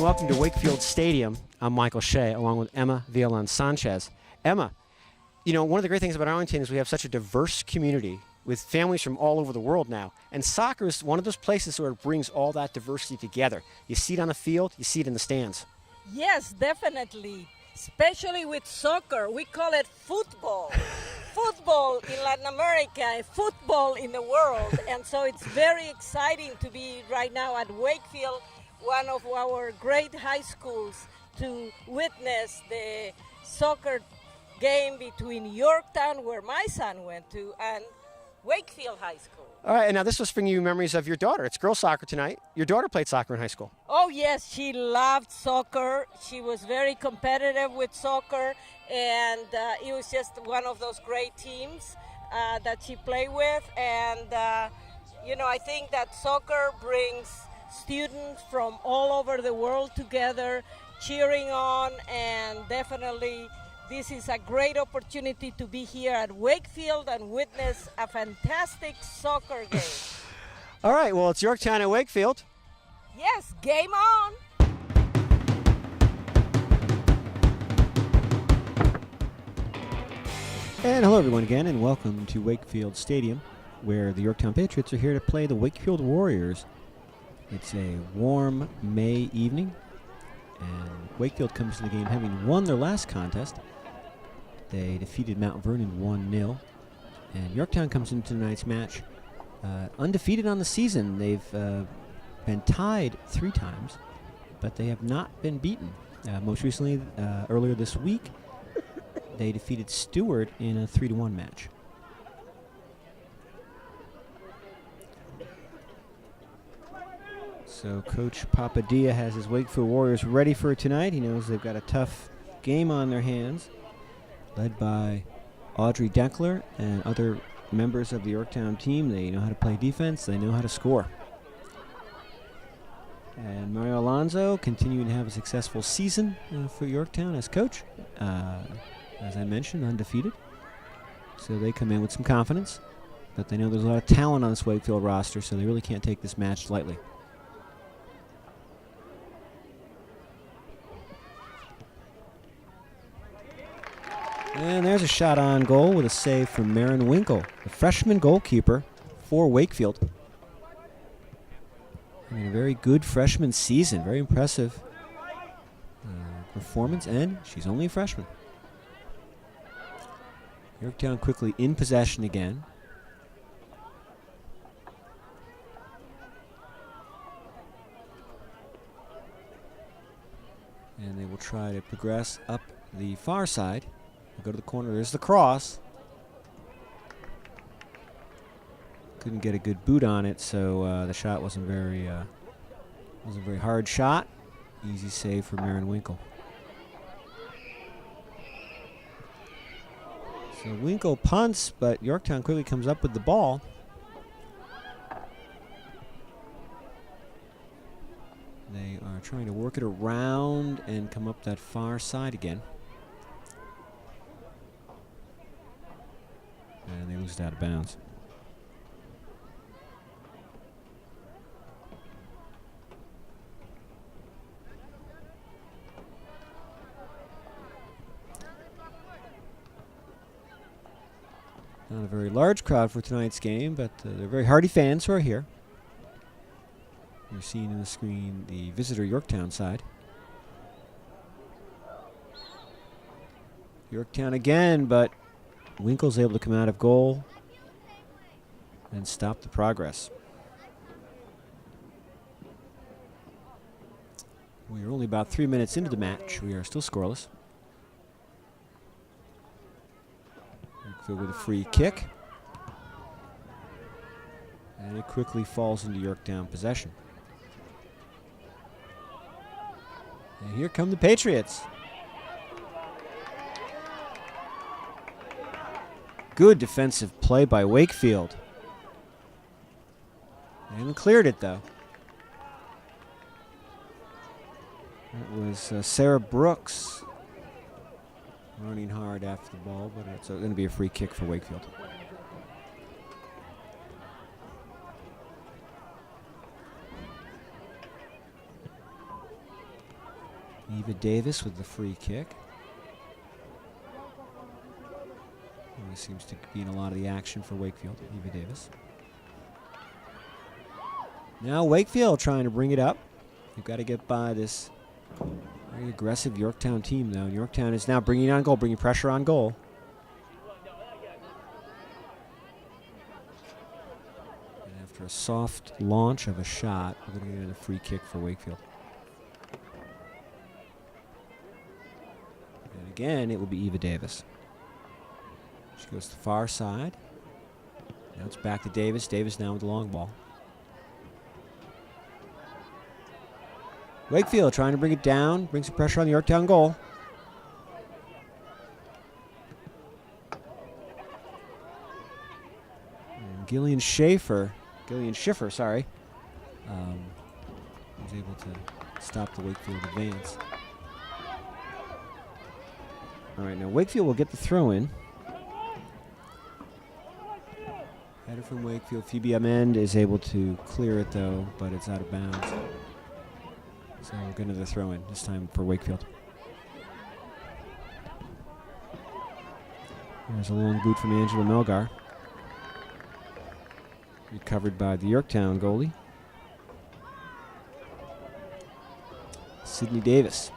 welcome to Wakefield Stadium. I'm Michael Shea, along with Emma Violand-Sanchez. Emma, you know, one of the great things about Arlington is we have such a diverse community with families from all over the world now. And soccer is one of those places where it brings all that diversity together. You see it on the field, you see it in the stands. Yes, definitely. Especially with soccer. We call it football. Football in Latin America, football in the world. And so it's very exciting to be right now at Wakefield, one of our great high schools, to witness the soccer game between Yorktown, where my son went to, and Wakefield High School. All right, and now this will bring you memories of your daughter. It's girls soccer tonight. Your daughter played soccer in high school. Oh, yes, she loved soccer. She was very competitive with soccer, and it was just one of those great teams that she played with. And, you know, I think that soccer brings students from all over the world together, cheering on, and definitely this is a great opportunity to be here at Wakefield and witness a fantastic soccer game. All right, well, it's Yorktown at Wakefield. Yes, game on. And hello, everyone, again, and welcome to Wakefield Stadium, where the Yorktown Patriots are here to play the Wakefield Warriors. It's a warm May evening, and Wakefield comes to the game having won their last contest. They defeated Mount Vernon 1-0, and Yorktown comes into tonight's match undefeated on the season. They've been tied 3 times, but they have not been beaten. Most recently, earlier this week, they defeated Stewart in a 3-1 match. So Coach Papadilla has his Wakefield Warriors ready for tonight. He knows they've got a tough game on their hands, led by Audrey Deckler and other members of the Yorktown team. They know how to play defense. They know how to score. And Mario Alonso continuing to have a successful season for Yorktown as coach. As I mentioned, undefeated. So they come in with some confidence, but they know there's a lot of talent on this Wakefield roster, so they really can't take this match lightly. And there's a shot on goal with a save from Marin Winkle, the freshman goalkeeper for Wakefield. I mean, a very good freshman season, very impressive performance, and she's only a freshman. Yorktown quickly in possession again. And they will try to progress up the far side. Go to the corner. There's the cross. Couldn't get a good boot on it, so the shot wasn't very hard shot. Easy save for Marin Winkle. So Winkle punts, but Yorktown quickly comes up with the ball. They are trying to work it around and come up that far side again. And they lose it out of bounds. Not a very large crowd for tonight's game, but they're very hardy fans who are here. You're seeing on the screen the visitor Yorktown side. Yorktown again, but Winkle's able to come out of goal and stop the progress. We are only about 3 minutes into the match. We are still scoreless. Wakefield with a free kick. And it quickly falls into Yorktown possession. And here come the Patriots. Good defensive play by Wakefield. They haven't cleared it, though. That was Sarah Brooks running hard after the ball, but it's going to be a free kick for Wakefield. Eva Davis with the free kick. Always seems to be in a lot of the action for Wakefield. Eva Davis. Now Wakefield trying to bring it up. You've got to get by this very aggressive Yorktown team, though. Yorktown is now bringing on goal, bringing pressure on goal. And after a soft launch of a shot, we're going to get a free kick for Wakefield. And again, it will be Eva Davis. She goes to the far side. Now it's back to Davis. Davis now with the long ball. Wakefield trying to bring it down, bring some pressure on the Yorktown goal. And Gillian Schiffer, sorry, was able to stop the Wakefield advance. All right, now Wakefield will get the throw in. Header from Wakefield. Phoebe Amend is able to clear it though, but it's out of bounds. So we're going to the throw in this time for Wakefield. There's a long boot from Angela Melgar. Recovered by the Yorktown goalie. Sydney Davis.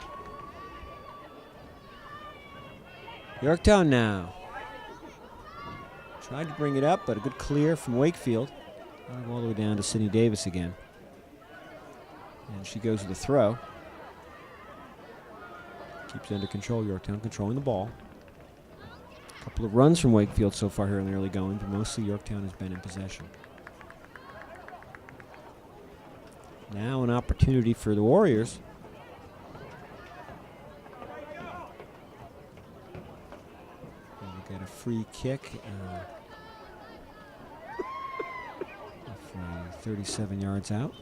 Yorktown now. Tried to bring it up, but a good clear from Wakefield. All the way down to Sydney Davis again. And she goes with the throw. Keeps it under control. Yorktown controlling the ball. A couple of runs from Wakefield so far here in the early going, but mostly Yorktown has been in possession. Now an opportunity for the Warriors. We'll get a free kick. 37 yards out.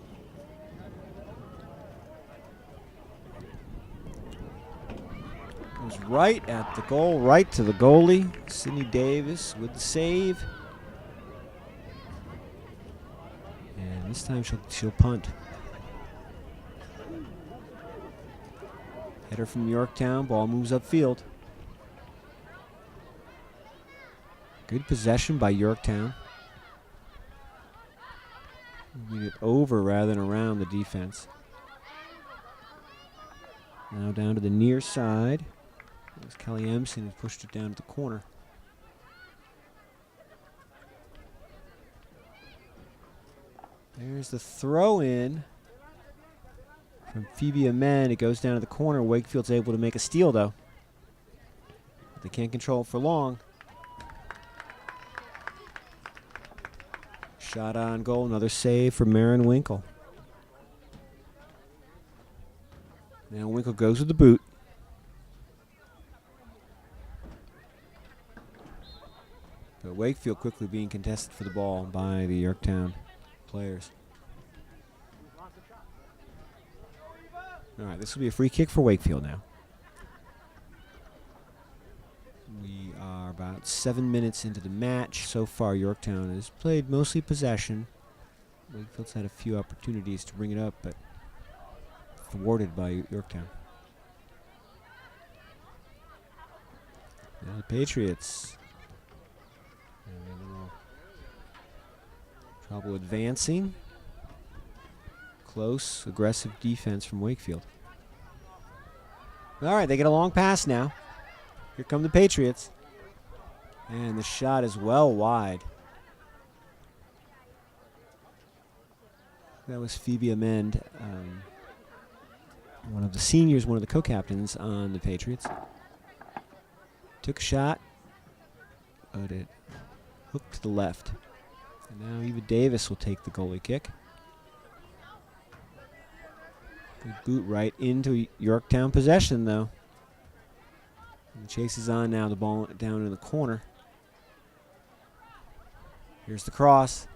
Goes right at the goal, right to the goalie. Sydney Davis with the save. And this time she'll punt. Header from Yorktown, ball moves upfield. Good possession by Yorktown. Moving it over rather than around the defense. Now down to the near side. There's Kelly Emson who pushed it down to the corner. There's the throw in from Phoebe Amen. It goes down to the corner. Wakefield's able to make a steal though. But they can't control it for long. Shot on goal, another save for Marin Winkle. Now Winkle goes with the boot. But Wakefield quickly being contested for the ball by the Yorktown players. All right, this will be a free kick for Wakefield now. We are about 7 minutes into the match. So far, Yorktown has played mostly possession. Wakefield's had a few opportunities to bring it up, but thwarted by Yorktown. Now the Patriots. Trouble advancing. Close, aggressive defense from Wakefield. All right, they get a long pass now. Here come the Patriots. And the shot is well wide. That was Phoebe Amend, one of the seniors, one of the co-captains on the Patriots. Took a shot, but it hooked to the left. And now Eva Davis will take the goalie kick. Good boot right into Yorktown possession, though. And the chase is on now. The ball down in the corner. Here's the cross.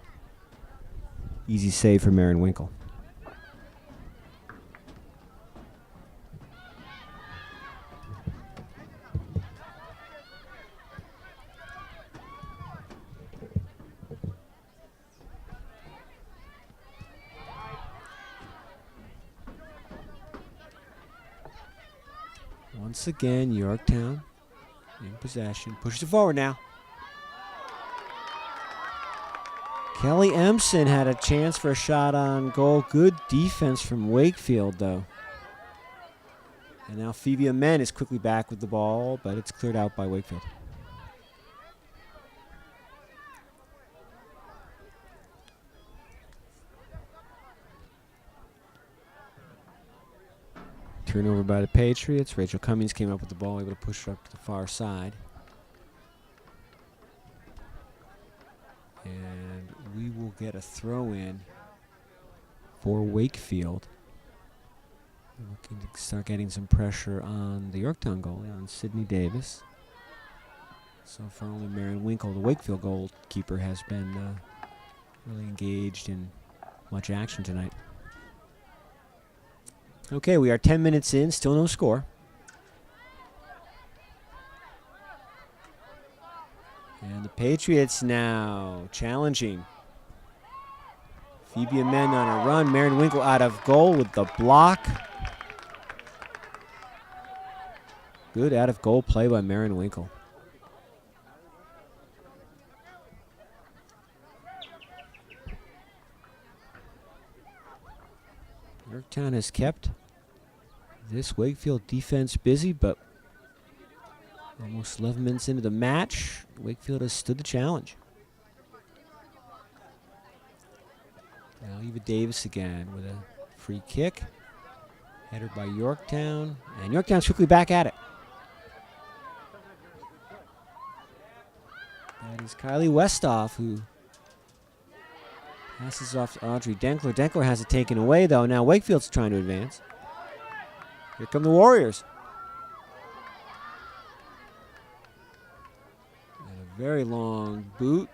Easy save for Marin Winkle. Once again, Yorktown in possession. Pushes it forward now. Kelly Empson had a chance for a shot on goal. Good defense from Wakefield, though. And now Phoebe Amen is quickly back with the ball, but it's cleared out by Wakefield. Turnover by the Patriots. Rachel Cummings came up with the ball, able to push it up to the far side. And we will get a throw in for Wakefield. We're looking to start getting some pressure on the Yorktown goalie, on Sydney Davis. So far only Marion Winkle, the Wakefield goalkeeper, has been really engaged in much action tonight. Okay, we are 10 minutes in, still no score. And the Patriots now challenging. Phoebe Amen on a run. Marion Winkle out of goal with the block. Good out of goal play by Marion Winkle. Yorktown has kept this Wakefield defense busy, but almost 11 minutes into the match, Wakefield has stood the challenge. Now Eva Davis again with a free kick. Headed by Yorktown, and Yorktown's quickly back at it. That is Kylie Westhoff, who passes off to Audrey Denkler. Denkler has it taken away, though. Now Wakefield's trying to advance. Here come the Warriors. And a very long boot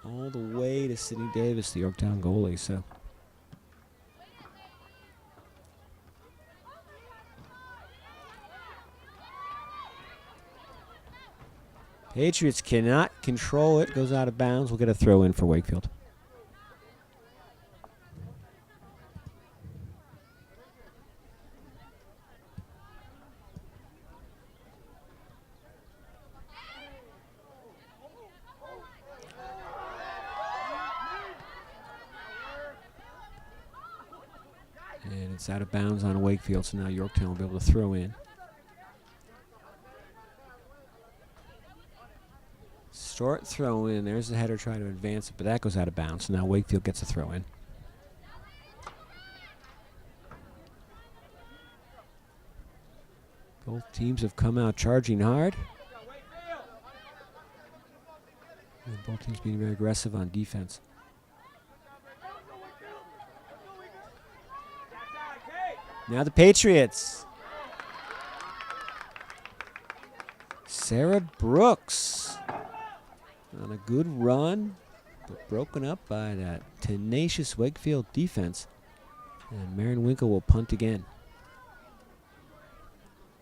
all the way to Sydney Davis, the Yorktown goalie. So Patriots cannot control it. Goes out of bounds. We'll get a throw in for Wakefield. And it's out of bounds on Wakefield, so now Yorktown will be able to throw in. Short throw in. There's the header trying to advance it, but that goes out of bounds. So now Wakefield gets a throw in. Both teams have come out charging hard. And both teams being very aggressive on defense. Now the Patriots. Sarah Brooks on a good run, but broken up by that tenacious Wakefield defense. And Marion Winkle will punt again.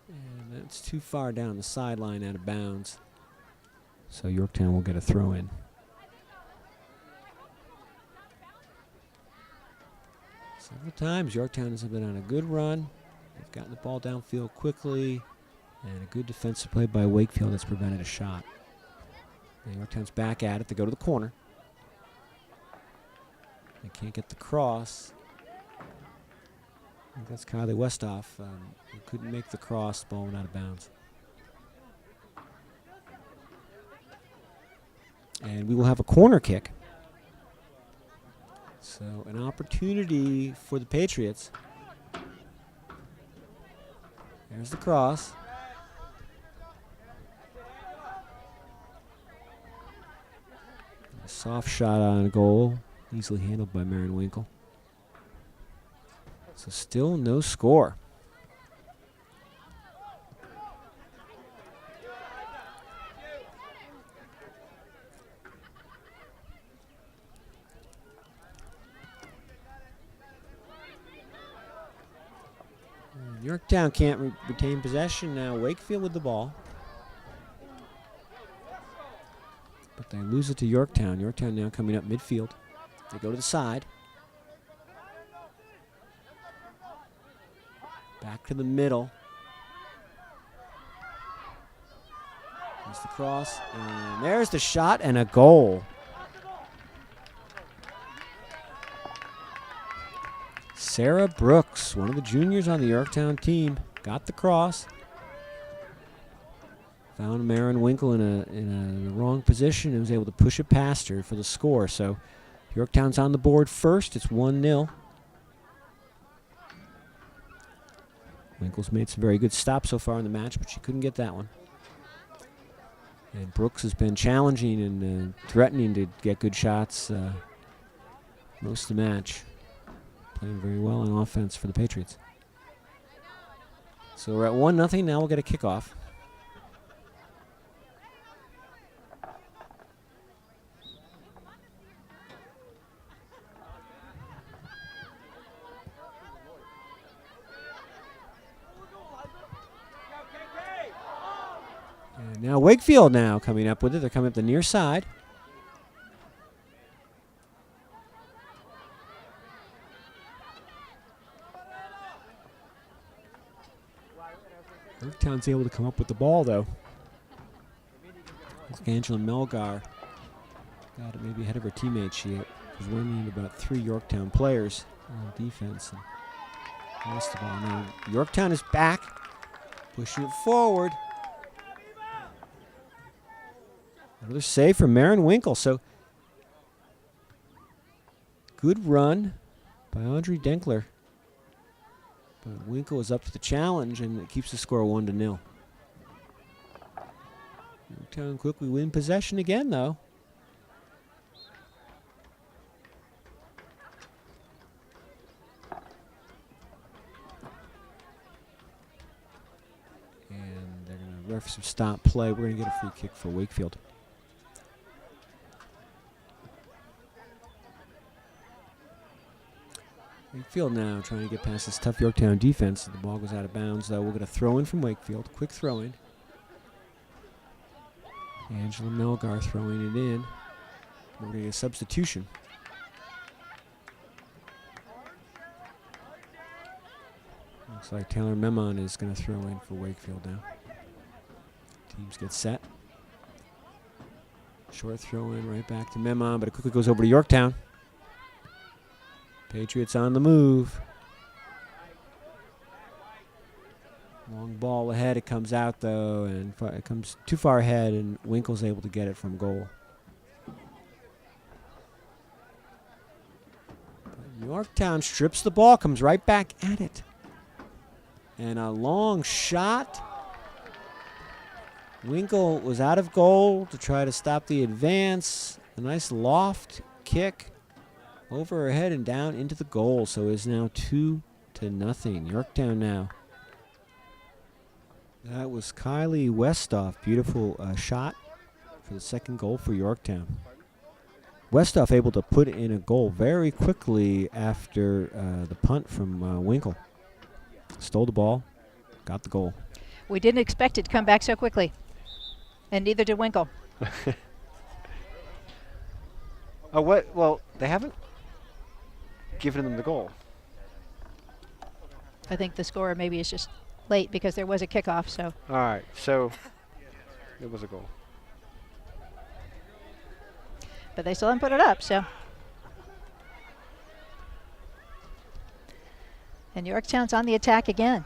And that's too far down the sideline, out of bounds. So Yorktown will get a throw in. Several times Yorktown has been on a good run. They've gotten the ball downfield quickly, and a good defensive play by Wakefield that's prevented a shot. And Yorktown's back at it. They go to the corner. They can't get the cross. I think that's Kylie Westhoff. Who couldn't make the cross. The ball went out of bounds. And we will have a corner kick. So an opportunity for the Patriots. There's the cross. A soft shot on goal, easily handled by Marion Winkle. So still no score. Yorktown can't retain possession now. Wakefield with the ball. But they lose it to Yorktown. Yorktown now coming up midfield. They go to the side. Back to the middle. There's the cross, and there's the shot and a goal. Sarah Brooks, one of the juniors on the Yorktown team, got the cross. Found Marin Winkle in a wrong position and was able to push it past her for the score. So Yorktown's on the board first. It's 1-0. Winkle's made some very good stops so far in the match, but she couldn't get that one. And Brooks has been challenging and threatening to get good shots most of the match. Playing very well on offense for the Patriots. So we're at 1-0. Now we'll get a kickoff. And now Wakefield now coming up with it. They're coming up the near side. Yorktown's able to come up with the ball, though. Angela Melgar got it maybe ahead of her teammates. She was winning about 3 Yorktown players on defense and lost the ball. Now Yorktown is back, pushing it forward. Another save from Marin Winkle. So good run by Audrey Denkler. But Winkle is up to the challenge, and it keeps the score 1-0. Yorktown quickly win possession again, though. And they're going to ref some stop play. We're going to get a free kick for Wakefield. Wakefield now trying to get past this tough Yorktown defense. The ball goes out of bounds, though. We'll get a throw in from Wakefield. Quick throw in. Angela Melgar throwing it in. We're going to get a substitution. Looks like Taylor Memon is going to throw in for Wakefield now. Teams get set. Short throw in right back to Memon, but it quickly goes over to Yorktown. Patriots on the move. Long ball ahead. It comes out, though, and it comes too far ahead, and Winkle's able to get it from goal. But Yorktown strips the ball, comes right back at it. And a long shot. Winkle was out of goal to try to stop the advance. A nice loft kick over her head and down into the goal. So it's now 2-0. Yorktown now. That was Kylie Westoff. Beautiful shot for the second goal for Yorktown. Westoff able to put in a goal very quickly after the punt from Winkle. Stole the ball, got the goal. We didn't expect it to come back so quickly, and neither did Winkle. Oh, what? Well, they haven't given them the goal. I think the scorer maybe is just late because there was a kickoff. So. All right, so it was a goal. But they still haven't put it up, so. And Yorktown's on the attack again.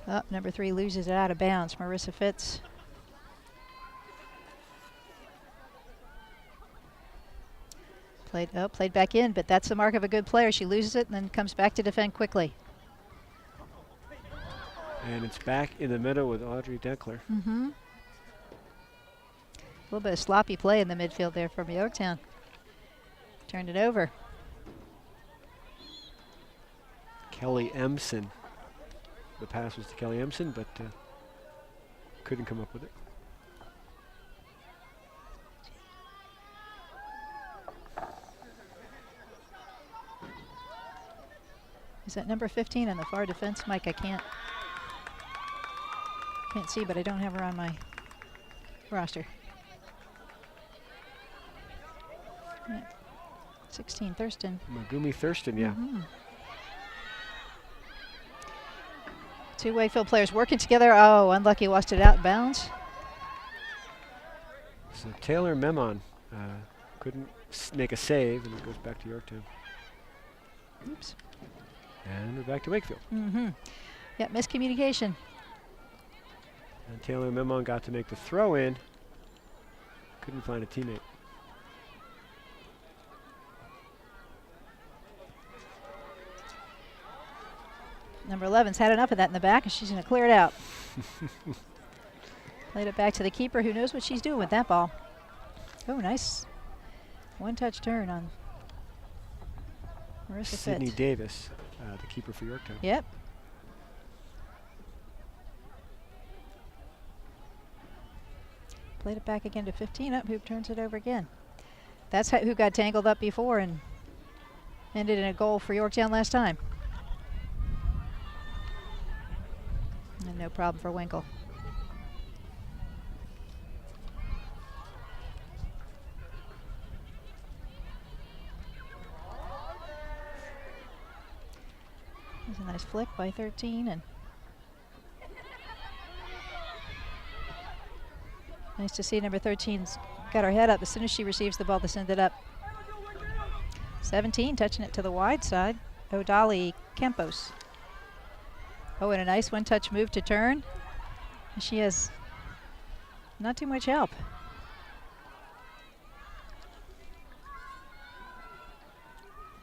Oh, number 3 loses it out of bounds. Marissa Fitz. Played back in, but that's the mark of a good player. She loses it and then comes back to defend quickly. And it's back in the middle with Audrey Denkler. Mm-hmm. A little bit of sloppy play in the midfield there from Yorktown. Turned it over. Kelly Emson. The pass was to Kelly Emson, but couldn't come up with it. Is that number 15 on the far defense, Mike? I can't see, but I don't have her on my roster. Yeah. 16, Thurston. Megumi Thurston, yeah. Mm-hmm. Two Wakefield players working together. Oh, unlucky, lost it out of bounds. So Taylor Memon couldn't make a save, and it goes back to Yorktown. Oops. And we're back to Wakefield. Mm-hmm. Yeah, miscommunication. And Taylor Memon got to make the throw in. Couldn't find a teammate. Number 11's had enough of that in the back, and she's going to clear it out. Played it back to the keeper, who knows what she's doing with that ball. Oh, nice one-touch turn on Marissa Sydney Fitz. Davis, the keeper for Yorktown. Yep. Played it back again to 15. Up, Hoop turns it over again. That's who got tangled up before and ended in a goal for Yorktown last time. And no problem for Winkle. There's a nice flick by 13, and nice to see number 13's got her head up. As soon as she receives the ball to send it up. 17 touching it to the wide side. O'Dali Campos. Oh, and a nice one-touch move to turn. She has not too much help.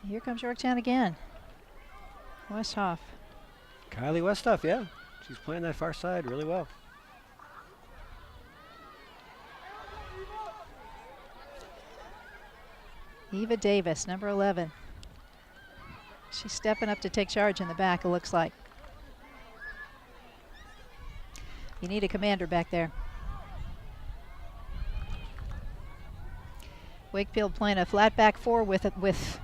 Here comes Yorktown again. Westhoff. Kylie Westhoff, yeah. She's playing that far side really well. Eva Davis, number 11. She's stepping up to take charge in the back, it looks like. You need a commander back there. Wakefield playing a flat back four with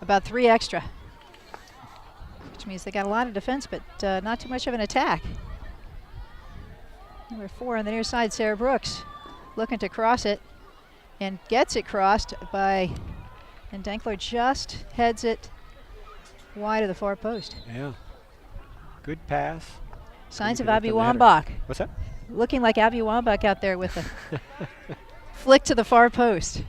about 3 extra, which means they got a lot of defense, but not too much of an attack. Number 4 on the near side, Sarah Brooks, looking to cross it and gets it crossed by, and Dankler just heads it wide of the far post. Yeah. Good pass. Signs of Couldn't Abby connect on the Wambach. header. What's that? Looking like Abby Wambach out there with a flick to the far post.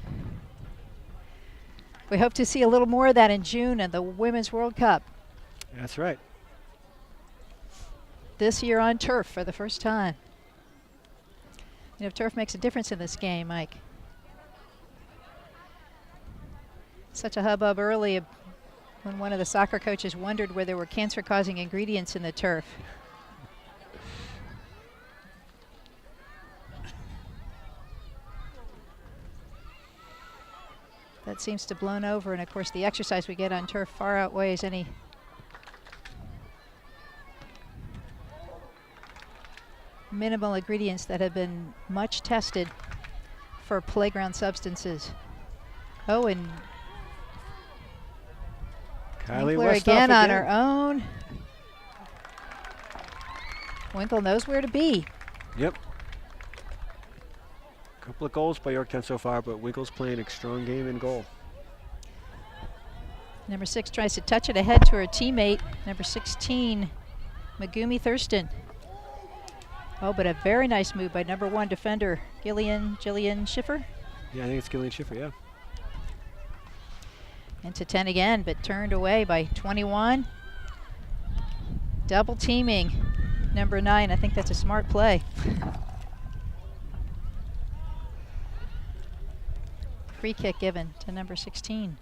We hope to see a little more of that in June at the Women's World Cup. That's right. This year on turf for the first time. You know, turf makes a difference in this game, Mike. Such a hubbub early when one of the soccer coaches wondered where there were cancer-causing ingredients in the turf. That seems to have blown over, and of course the exercise we get on turf far outweighs any minimal ingredients that have been much tested for playground substances. Oh, and Kylie Winkler Westhoff again on her own. Winkle knows where to be. Yep. Couple of goals by Yorktown so far, but Winkle's playing a strong game in goal. Number 6 tries to touch it ahead to her teammate, number 16, Megumi Thurston. Oh, but a very nice move by number 1 defender, Jillian Schiffer. Yeah, I think it's Gillian Schiffer, yeah. Into 10 again, but turned away by 21. Double teaming number 9. I think that's a smart play. Free kick given to number 16,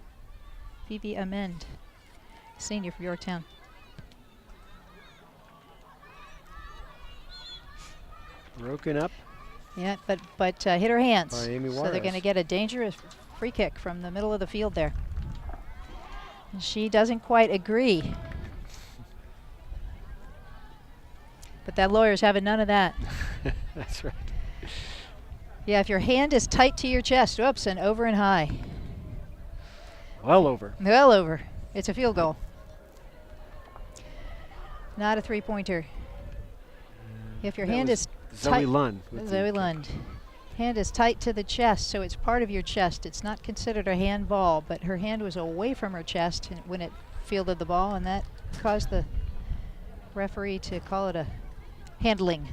Phoebe Amend, senior for Yorktown. Broken up. Yeah, but hit her hands. By Amy So they're Juarez. going to get a dangerous free kick from the middle of the field there. And she doesn't quite agree. But that lawyer's having none of that. That's right. Yeah, if your hand is tight to your chest, whoops, and over and high. Well over. Well over. It's a field goal. Not a three-pointer. If your That hand was is Zoe tight, Lund. with the Zoe kick. Lund. Hand is tight to the chest, so it's part of your chest. It's not considered a handball, but her hand was away from her chest when it fielded the ball, and that caused the referee to call it a handling.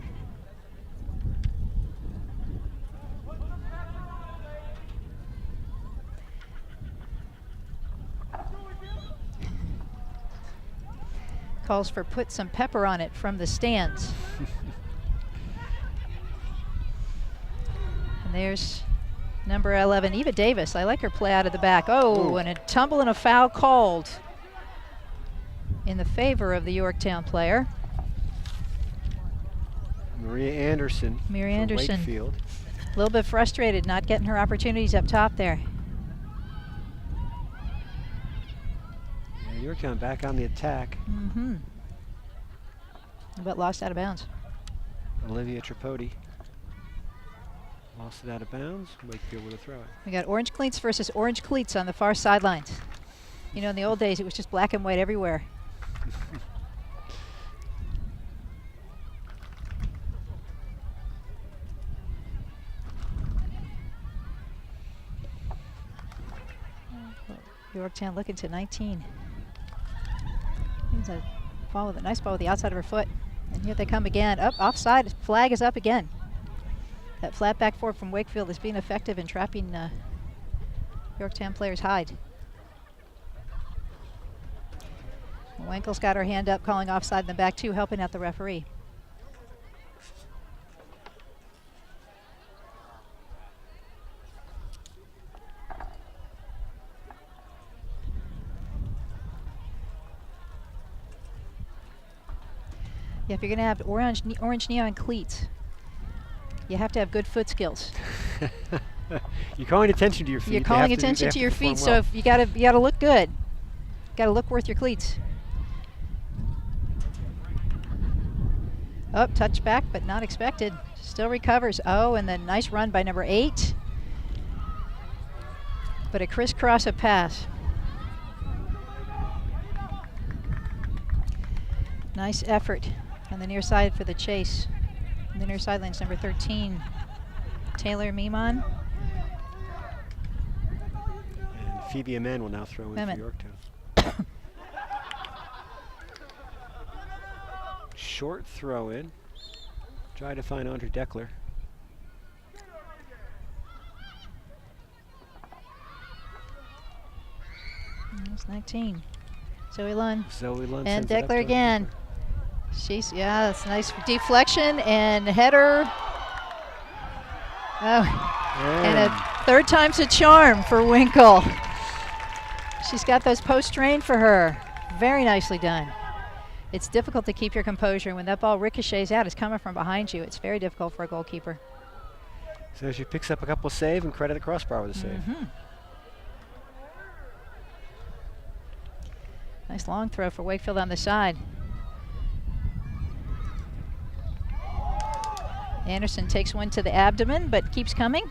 Calls for put some pepper on it from the stands. And there's number 11, Eva Davis. I like her play out of the back. Oh, Ooh. and a tumble and a foul called in the favor of the Yorktown player. Maria Anderson. Maria from Anderson. Wakefield. A little bit frustrated not getting her opportunities up top there. Yeah, Yorktown back on the attack. Mm-hmm. But lost out of bounds. Olivia Tripodi lost it out of bounds. Wakefield with a throw it. We got orange cleats versus orange cleats on the far sidelines. You know, in the old days, it was just black and white everywhere. Yorktown looking to 19. He's a ball with a nice ball with the outside of her foot. And here they come again. Up, offside. Flag is up again. That flat back forward from Wakefield is being effective in trapping Yorktown players' hide. Winkle's got her hand up, calling offside in the back too, helping out the referee. Yeah, if you're going to have orange neon cleats, you have to have good foot skills. You're calling attention to your feet. You're calling attention to your feet, so if you gotta look good. Gotta look worth your cleats. Oh, touchback, but not expected. Still recovers. Oh, and then nice run by number 8. But a crisscross of pass. Nice effort on the near side for the chase. On the near sidelines, number 13, Taylor Mimon. And Phoebe Amen will now throw in for Yorktown. Short throw in. Try to find Andre Deckler. That's 19. Zoe Lund. Zoe Lund and sends it up Deckler to again. She's, yeah, that's a nice deflection and header. Oh, and a third time's a charm for Winkle. She's got those posts trained for her. Very nicely done. It's difficult to keep your composure. When that ball ricochets out, it's coming from behind you. It's very difficult for a goalkeeper. So she picks up a couple save and credit the crossbar with a save. Mm-hmm. Nice long throw for Wakefield on the side. Anderson takes one to the abdomen, but keeps coming.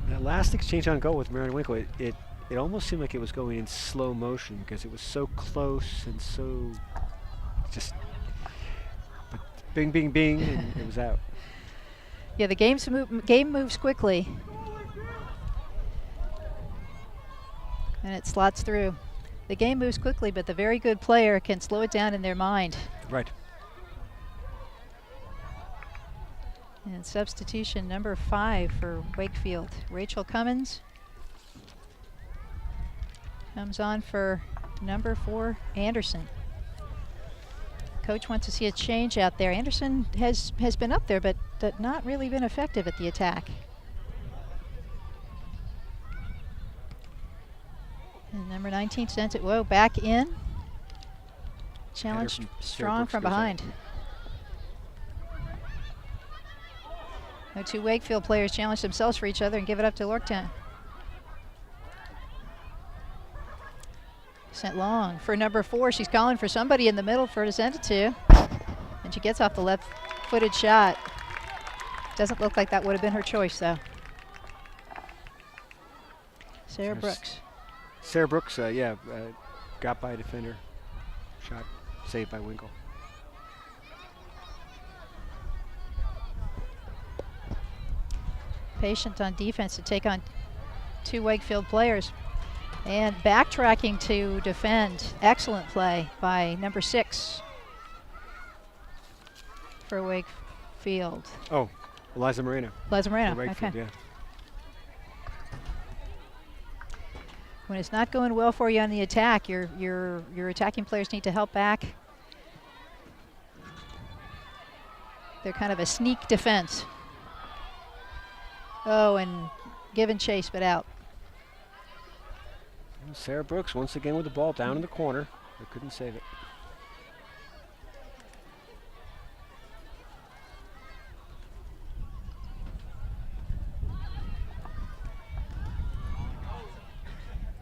That last exchange on goal with Marion Winkle, it almost seemed like it was going in slow motion because it was so close and so just but bing, bing, bing, and it was out. Yeah, the game moves quickly. And it slots through. The game moves quickly, but the very good player can slow it down in their mind. Right. And substitution number 5 for Wakefield. Rachel Cummins comes on for number 4, Anderson. Coach wants to see a change out there. Anderson has been up there, but not really been effective at the attack. And number 19 sends it, whoa, back in. Challenged strong from behind. The 2 Wakefield players challenge themselves for each other and give it up to Yorktown. Sent long for number 4. She's calling for somebody in the middle for her to send it to. And she gets off the left-footed shot. Doesn't look like that would have been her choice, though. Sarah Brooks. Sarah Brooks, got by a defender. Shot saved by Winkle. Patient on defense to take on 2 Wakefield players. And backtracking to defend. Excellent play by number 6 for Wakefield. Oh, Eliza Moreno. Eliza Moreno, Wakefield, okay. yeah. When it's not going well for you on the attack, your attacking players need to help back. They're kind of a sneak defense. Oh, and given chase, but out. Sarah Brooks once again with the ball down in the corner. They couldn't save it.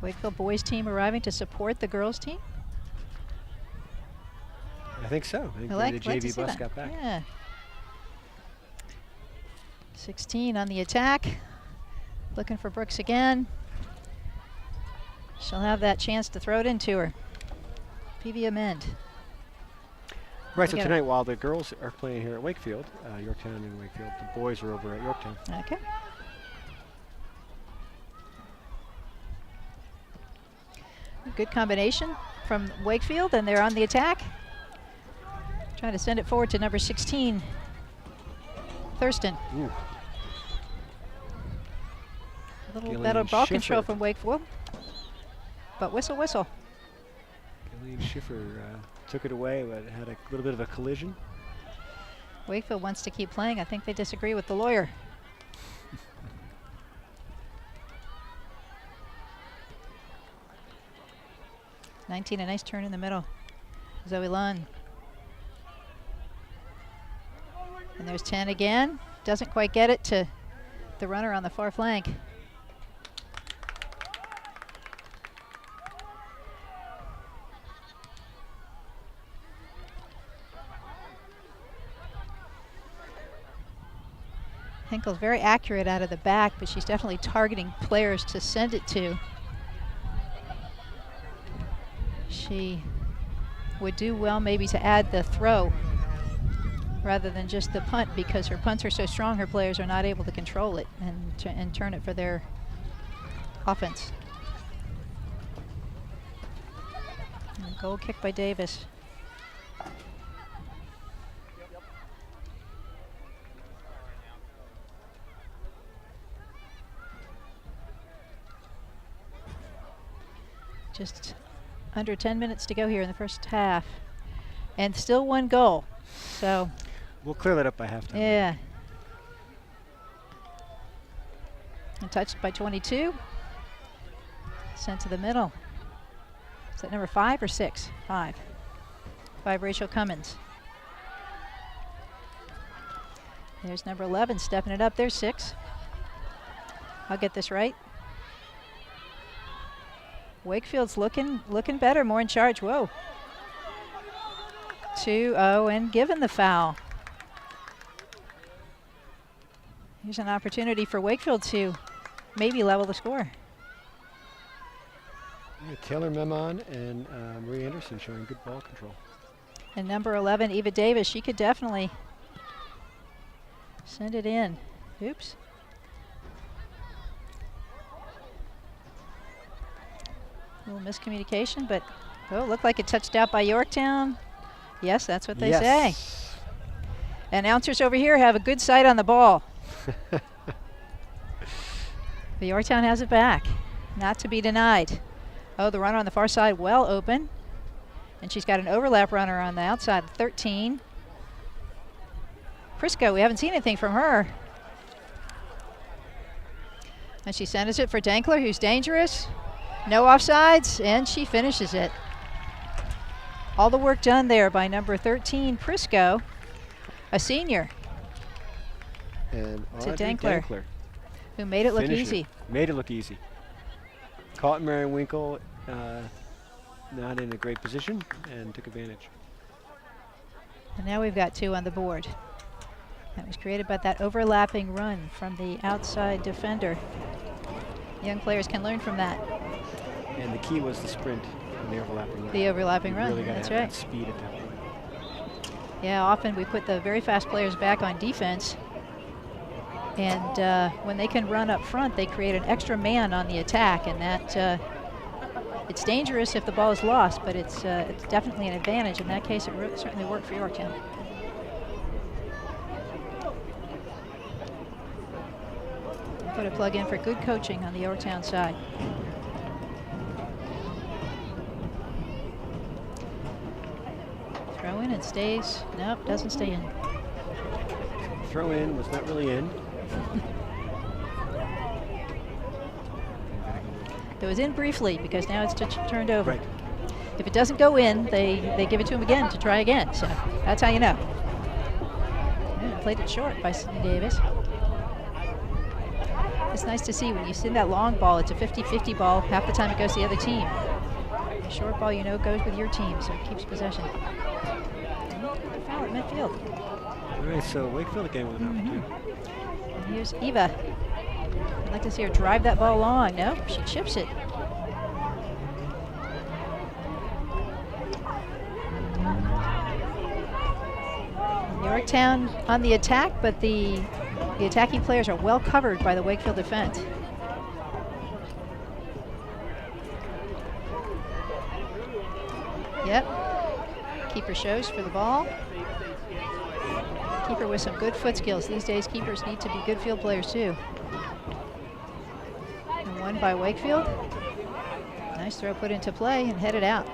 Wakefield boys team arriving to support the girls team. I think so. I think the JV bus got back. Yeah. 16 on the attack. Looking for Brooks again. She'll have that chance to throw it into her. PV amend. Right, so tonight while the girls are playing here at Wakefield, Yorktown and Wakefield, the boys are over at Yorktown. Okay. Good combination from Wakefield, and they're on the attack. Trying to send it forward to number 16, Thurston. Ooh. A little Gillian better ball Schiffer. control from Wakefield. But whistle, whistle. Gillian Schiffer took it away, but had a little bit of a collision. Wakefield wants to keep playing. I think they disagree with the lawyer. A nice turn in the middle. Zoe Lund. And there's 10 again. Doesn't quite get it to the runner on the far flank. Hinkle's very accurate out of the back, but she's definitely targeting players to send it to. She would do well maybe to add the throw rather than just the punt, because her punts are so strong her players are not able to control it and turn it for their offense. And a goal kick by Davis. Just under 10 minutes to go here in the first half. And still one goal. So we'll clear that up by halftime. Yeah. And touched by 22. Sent to the middle. Is that number 5 or 6? 5. 5, Rachel Cummins. There's number 11 stepping it up. There's 6. I'll get this right. Wakefield's looking better, more in charge. Whoa. 2-0 and given the foul. Here's an opportunity for Wakefield to maybe level the score. Yeah, Taylor Memon and Marie Anderson showing good ball control. And number 11, Eva Davis, she could definitely send it in. Oops. A little miscommunication, but looked like it touched out by Yorktown. Yes, that's what they say. Announcers over here have a good sight on the ball. The Yorktown has it back, not to be denied. Oh, the runner on the far side well open. And she's got an overlap runner on the outside, 13. Prisco, we haven't seen anything from her. And she sends it for Dankler, who's dangerous. No offsides, and she finishes it. All the work done there by number 13, Prisco, a senior. And to Dankler, who made it look easy. Made it look easy. Caught Marion Winkle not in a great position and took advantage. And now we've got 2 on the board. That was created by that overlapping run from the outside defender. Young players can learn from that. And the key was the sprint and the overlapping run. The overlapping run, really that's have right. That speed at that point. Yeah, often we put the very fast players back on defense. And when they can run up front, they create an extra man on the attack, and that It's dangerous if the ball is lost, but it's definitely an advantage. In that case, it certainly worked for Yorktown. Put a plug in for good coaching on the Yorktown side. Throw in and stays. Nope, doesn't stay in. Throw in was not really in. It was in briefly because now it's turned over. Right. If it doesn't go in, they give it to him again to try again. So that's how you know. Yeah, played it short by Sydney Davis. It's nice to see when you send that long ball, it's a 50-50 ball. Half the time it goes to the other team. The short ball, you know, goes with your team, so it keeps possession. Foul at midfield. All right, so Wakefield again with an opportunity. And here's Eva. I'd like to see her drive that ball long. No, she chips it. Yorktown on the attack, but the attacking players are well covered by the Wakefield defense. Yep. Keeper shows for the ball. Keeper with some good foot skills. These days, keepers need to be good field players too. And one by Wakefield. Nice throw put into play and headed out.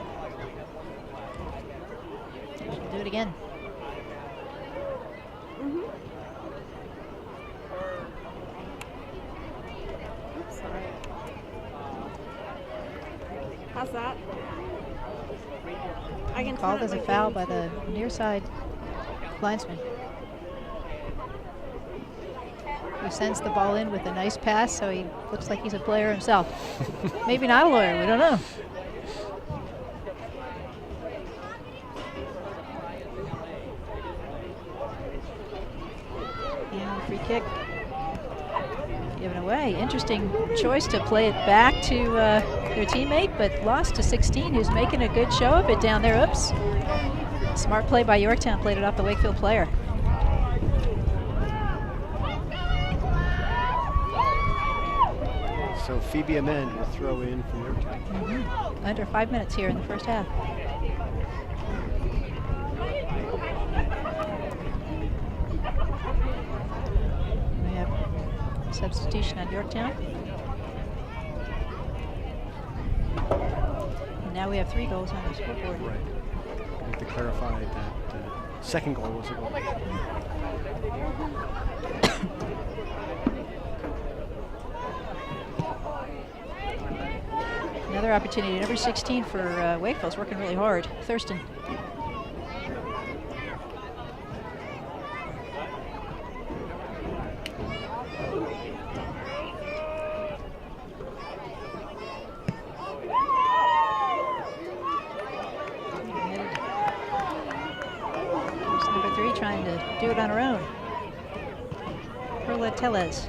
She'll do it again. How's that? I can Called as a foul by the near side linesman, who sends the ball in with a nice pass, so he looks like he's a player himself. Maybe not a lawyer, we don't know. And free kick given away. Interesting choice to play it back to their teammate, but lost to 16, who's making a good show of it down there. Oops. Smart play by Yorktown, played it off the Wakefield player. So Phoebe Amend will throw in from Yorktown. Under 5 minutes here in the first half. We have substitution on Yorktown. And now we have 3 goals on the scoreboard. Right. I need to clarify that second goal was a goal. Another opportunity. Number 16 for Wakefield's working really hard. Thurston. Here's number 3 trying to do it on her own. Perla Tellez.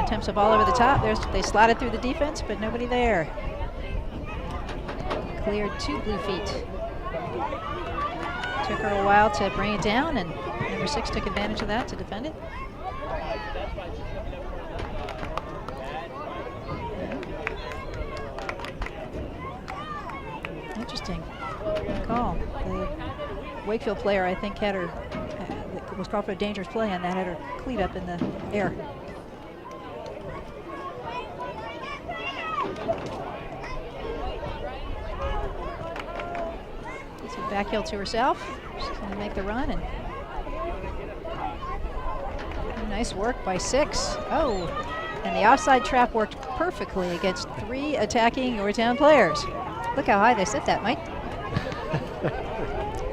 Attempts a ball over the top. They slotted through the defense, but nobody there. Cleared 2 blue feet. Took her a while to bring it down, and number 6 took advantage of that to defend it. Interesting call. The Wakefield player, I think, had her was called for a dangerous play, and that had her cleat up in the air. Back heel to herself. She's going to make the run, and nice work by 6. Oh, and the offside trap worked perfectly against 3 attacking Yorktown players. Look how high they set that, Mike.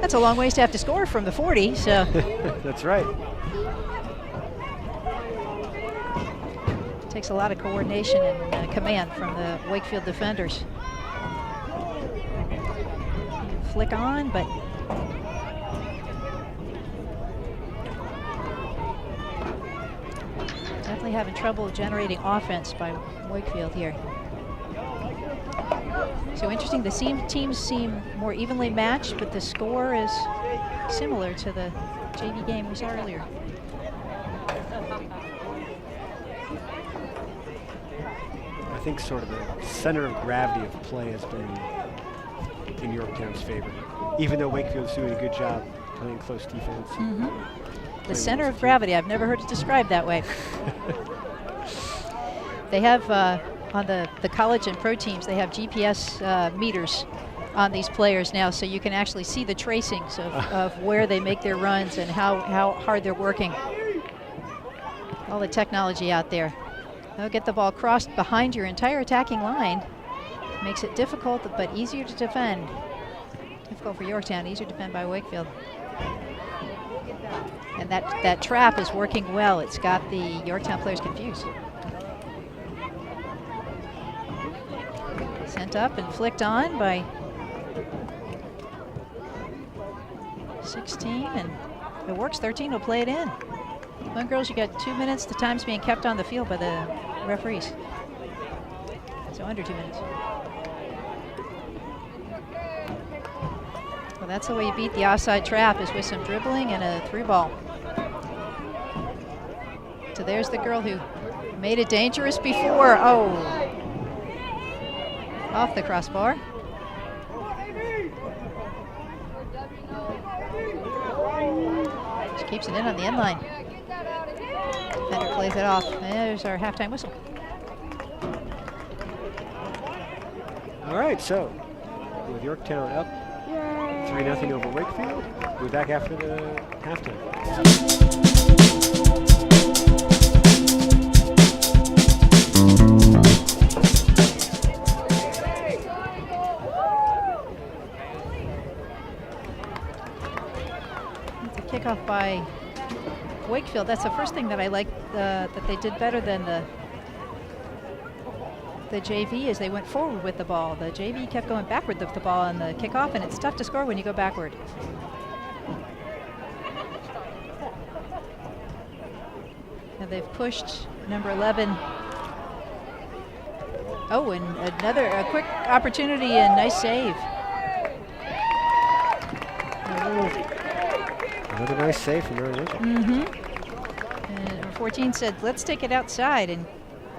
That's a long ways to have to score from the 40, so. That's right. It takes a lot of coordination and command from the Wakefield defenders. Flick on, but definitely having trouble generating offense by Wakefield here. So interesting, the teams seem more evenly matched, but the score is similar to the JV game we saw earlier. I think sort of the center of gravity of play has been in Yorktown's favor, even though Wakefield's doing a good job playing close defense. The center of gravity. I've never heard it described that way. They have on the college and pro teams, they have GPS meters on these players now, so you can actually see the tracings of where they make their runs and how hard they're working. All the technology out there. They'll get the ball crossed behind your entire attacking line. Makes it difficult, but easier to defend. Difficult for Yorktown, easier to defend by Wakefield. And that trap is working well. It's got the Yorktown players confused. Sent up and flicked on by 16, and it works. 13 will play it in. Come on, girls, you got 2 minutes. The time's being kept on the field by the referees. So under 2 minutes. Well, that's the way you beat the offside trap, is with some dribbling and a through ball. So there's the girl who made it dangerous before. Oh, off the crossbar. She keeps it in on the end line. Defender plays it off. There's our halftime whistle. All right, so with Yorktown up 3-0 over Wakefield, we'll be back after the halftime. Kickoff by Wakefield. That's the first thing that I like that they did better than the JV, is they went forward with the ball. The JV kept going backward with the ball on the kickoff, and it's tough to score when you go backward. Now they've pushed number 11. Oh, and a quick opportunity and nice save. Another nice save from Aaron Winkel. And number 14 said, let's take it outside and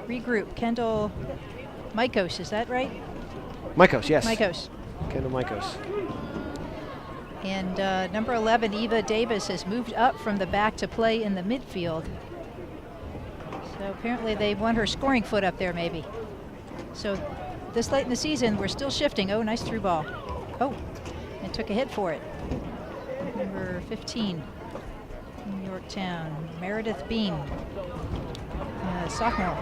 regroup. Kendall Mikos, is that right? Mikos, yes. Mikos. Kendall Mikos. And number 11, Eva Davis, has moved up from the back to play in the midfield. So apparently they want her scoring foot up there, maybe. So this late in the season, we're still shifting. Oh, nice through ball. Oh, and took a hit for it. Number 15, from Yorktown, Meredith Bean, sophomore.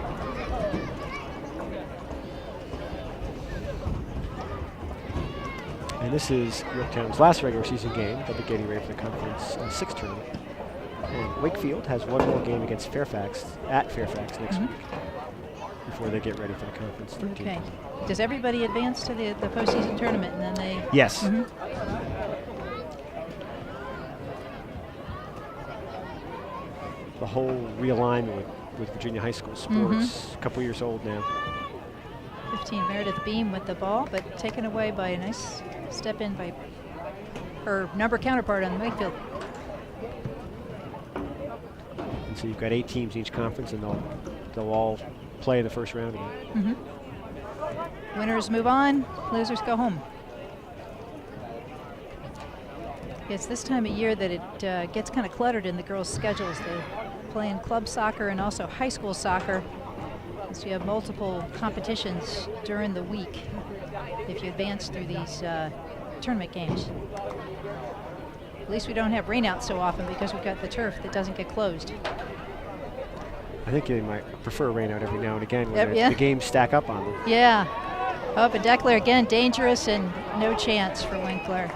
And this is Yorktown's last regular season game. They'll be getting ready for the Conference 6 tournament. And Wakefield has one more game against Fairfax, at Fairfax next week, before they get ready for the Conference 13. Okay. Does everybody advance to the postseason tournament, and then they? Yes. The whole realignment with Virginia high school sports, a couple years old now. 15, Meredith Beam with the ball, but taken away by a nice step in by her number counterpart on the Wakefield. And so you've got 8 teams in each conference, and they'll all play in the first round again. Winners move on, losers go home. It's this time of year that it gets kind of cluttered in the girls' schedules. They're playing club soccer and also high school soccer. So you have multiple competitions during the week if you advance through these tournament games. At least we don't have rainouts so often because we've got the turf that doesn't get closed. I think they might prefer rain out every now and again when the games stack up on them. Yeah. Up and Deckler again, dangerous and no chance for Winkler.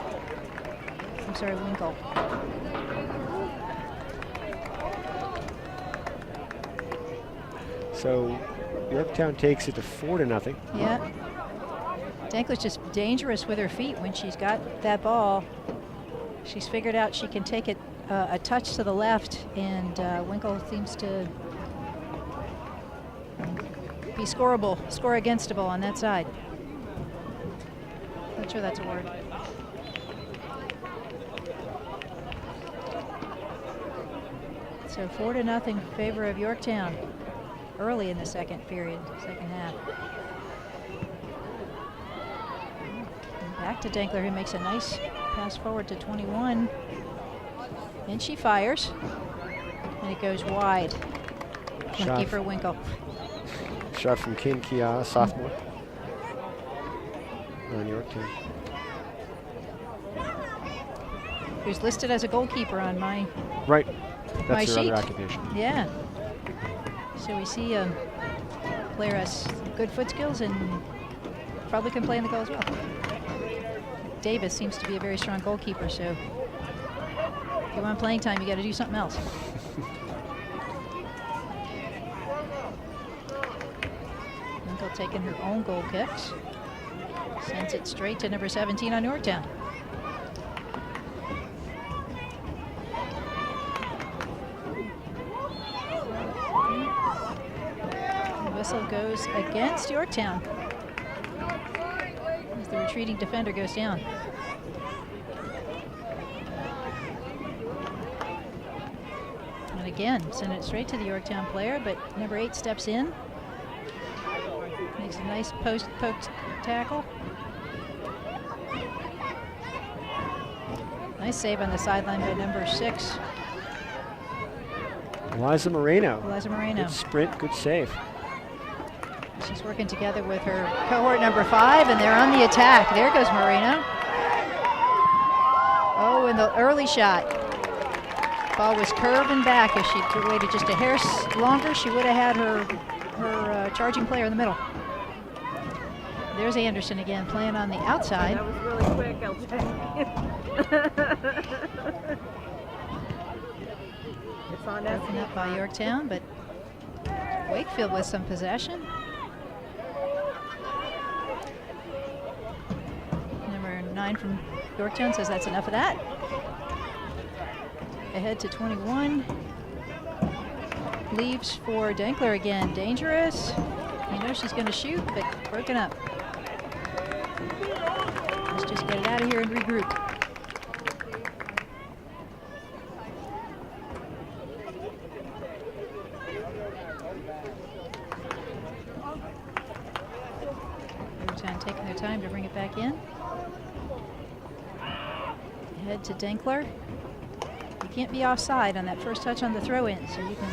I'm sorry, Winkle. So Yorktown takes it to 4-0. Yeah. Deckler's just dangerous with her feet when she's got that ball. She's figured out she can take it a touch to the left, and Winkle seems to be scoreable, score againstable on that side. Not sure that's a word. So 4-0 in favor of Yorktown early in the second half. And back to Denkler, who makes a nice pass forward to 21. And she fires. And it goes wide. Keeper Winkle. Shot from Kin Kia, sophomore. On Yorktown. Who's listed as a goalkeeper on my Right. my That's her sheet. other occupation. Yeah. So we see a player has good foot skills and probably can play in the goal as well. Davis seems to be a very strong goalkeeper, so if you want playing time, you got to do something else. Winkle taking her own goal kicks. Sends it straight to number 17 on Yorktown. The whistle goes against Yorktown as the retreating defender goes down. And again, send it straight to the Yorktown player, but number 8 steps in. Makes a nice poke tackle. Nice save on the sideline by number 6. Eliza Moreno. Good sprint, good save. She's working together with her cohort number 5, and they're on the attack. There goes Moreno. Oh, and the early shot. Ball was curving back. If she waited just a hair longer, she would have had her charging player in the middle. There's Anderson again, playing on the outside. That was really quick, LJ. It's on us. Broken up by Yorktown, but Wakefield with some possession. Number 9 from Yorktown says that's enough of that. Ahead to 21. Leaves for Denkler again. Dangerous. You know she's going to shoot, but broken up. Let's just get it out of here and regroup. Yorktown taking their time to bring it back in. Head to Denkler. You can't be offside on that first touch on the throw-in, so you can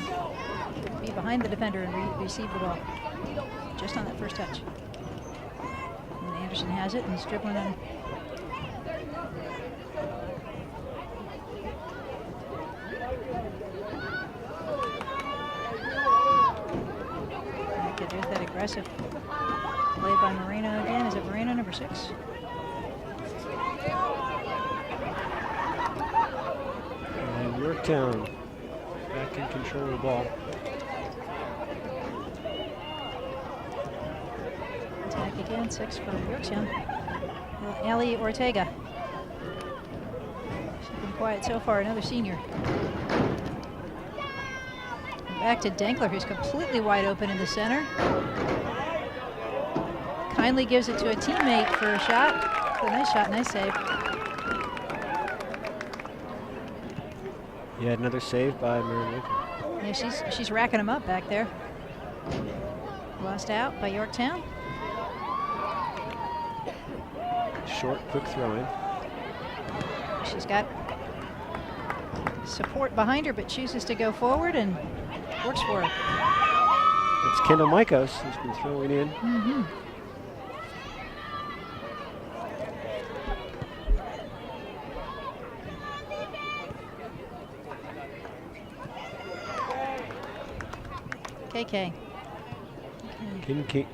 be behind the defender and receive the ball. Just on that first touch. And Anderson has it and he's dribbling in. There's that aggressive play by Moreno again. Is it Moreno, number 6? And Yorktown back in control of the ball. Attack again, 6 for Yorktown. Ellie Ortega. She's been quiet so far, another senior. Back to Denkler, who's completely wide open in the center. Kindly gives it to a teammate for a shot. A nice shot, nice save. Yeah, another save by Mary Winkle. Yeah, she's racking them up back there. Lost out by Yorktown. Short, quick throw in. She's got support behind her, but chooses to go forward and works for her. It's Kendall Mikos who's been throwing in. Mm-hmm. KK. Kin Kia.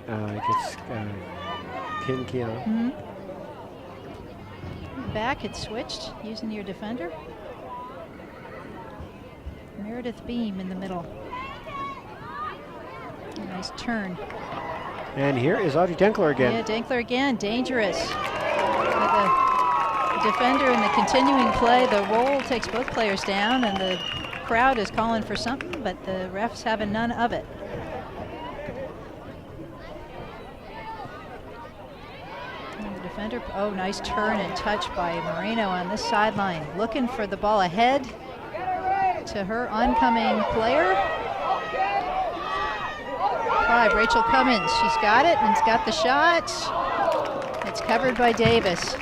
Mm-hmm. Back, it's switched using your defender. Meredith Beam in the middle. A nice turn. And here is Audrey Denkler again. Yeah, Denkler again, dangerous. The defender in the continuing play, the roll takes both players down, and the crowd is calling for something, but the refs having none of it. And the defender, oh, nice turn and touch by Moreno on this sideline, looking for the ball ahead. to her oncoming player. 5, Rachel Cummins. She's got it and's got the shot. It's covered by Davis.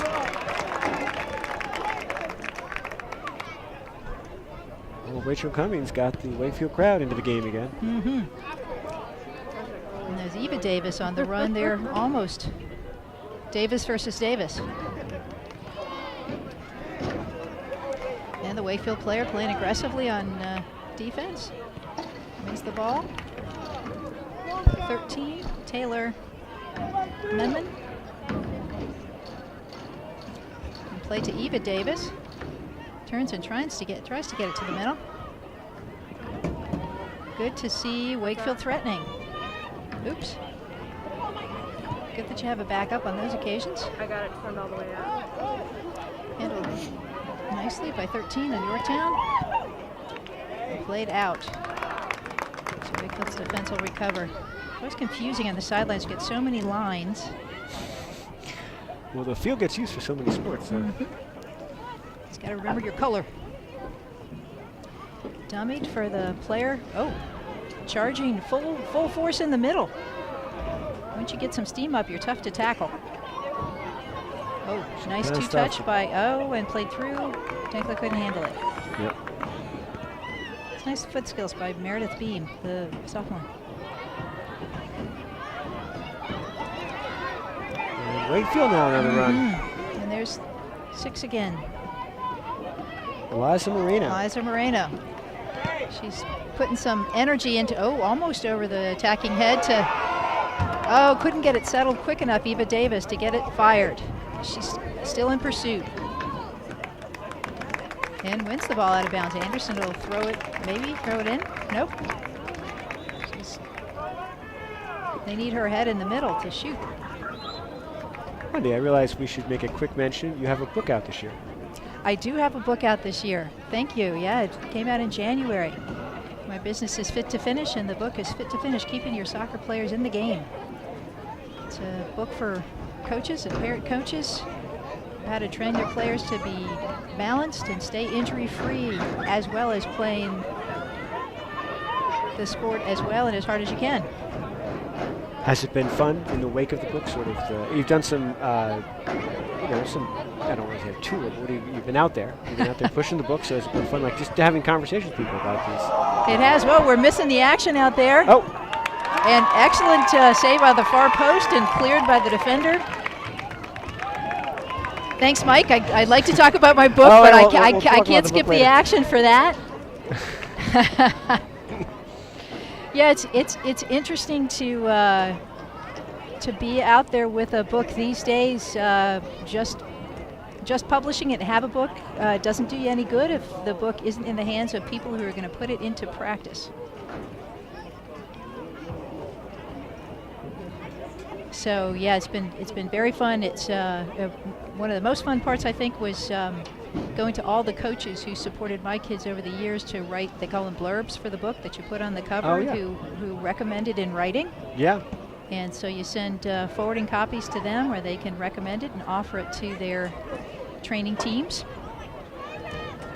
Well, Rachel Cummings got the Wakefield crowd into the game again. Mm-hmm. And there's Eva Davis on the run there, almost. Davis versus Davis. And the Wakefield player playing aggressively on defense. Wins the ball. 13, Taylor Menman. And play to Eva Davis. Turns and tries to get it to the middle. Good to see Wakefield threatening. Oops. Good that you have a backup on those occasions. I got it turned all the way out. Handled nicely by 13 on Yorktown. Played out. So Wakefield's defense will recover. Always confusing on the sidelines. You get so many lines. Well, the field gets used for so many sports. So. Just got to remember your color. Dummied for the player. Oh, charging full force in the middle. Once you get some steam up, you're tough to tackle. Oh, nice two-touch by and played through. Dankler couldn't handle it. Yep. It's nice foot skills by Meredith Beam, the sophomore. And Wakefield now on the run. And there's 6 again. Eliza Moreno. She's putting some energy into, almost over the attacking head to, couldn't get it settled quick enough, Eva Davis, to get it fired. She's still in pursuit. And wins the ball out of bounds. Anderson will throw it in. Nope. They need her head in the middle to shoot. Wendy, I realized we should make a quick mention. You have a book out this year. I do have a book out this year. Thank you. Yeah, it came out in January. My business is Fit to Finish, and the book is Fit to Finish, Keeping Your Soccer Players in the Game. It's a book for coaches and parent coaches, how to train their players to be balanced and stay injury-free, as well as playing the sport as well and as hard as you can. Has it been fun in the wake of the book? Sort of, you've done some, some. I don't want to say a tour, but you've been out there. You've been out there pushing the book, so it's been fun, like just having conversations with people about these. It has. Well, we're missing the action out there. Oh. And excellent save by the far post and cleared by the defender. Thanks, Mike. I'd like to talk about my book, but I can't skip the action for that. Yeah, it's interesting to be out there with a book these days. Just publishing it and have a book doesn't do you any good if the book isn't in the hands of people who are going to put it into practice. So yeah, it's been very fun. It's one of the most fun parts, I think, was going to all the coaches who supported my kids over the years to write. They call them blurbs for the book that you put on the cover. Who recommended in writing. Yeah. And so you send forwarding copies to them where they can recommend it and offer it to their training teams.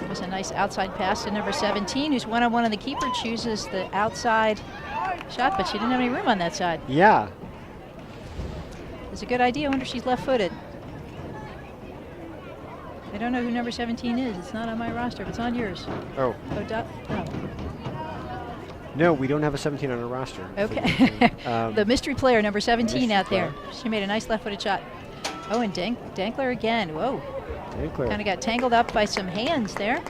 It was a nice outside pass to number 17, who's one-on-one on the keeper, chooses the outside shot, but she didn't have any room on that side. Yeah. It's a good idea. I wonder if she's left-footed. I don't know who number 17 is. It's not on my roster, but it's on yours. Oh. No, we don't have a 17 on our roster. Okay. The mystery player, number 17 out there. She made a nice left-footed shot. Oh, and Dankler again. Whoa. Dankler. Kind of got tangled up by some hands there.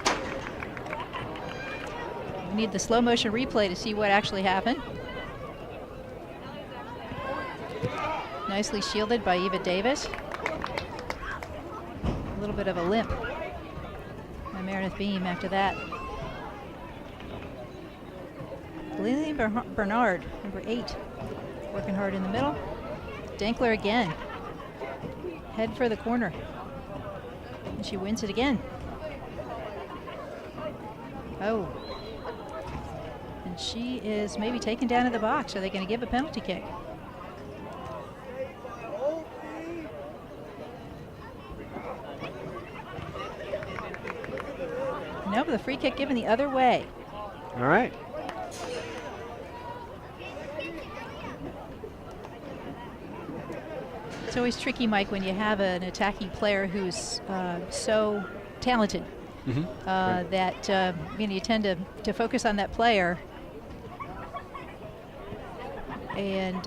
We need the slow motion replay to see what actually happened. Nicely shielded by Eva Davis. A little bit of a limp by Meredith Beam after that. Lillian Bernard, number 8, working hard in the middle. Dankler again. Head for the corner. And she wins it again. Oh. And she is maybe taken down in the box. Are they going to give a penalty kick? Nope, the free kick given the other way. All right. It's always tricky, Mike, when you have an attacking player who's so talented that you tend to focus on that player, and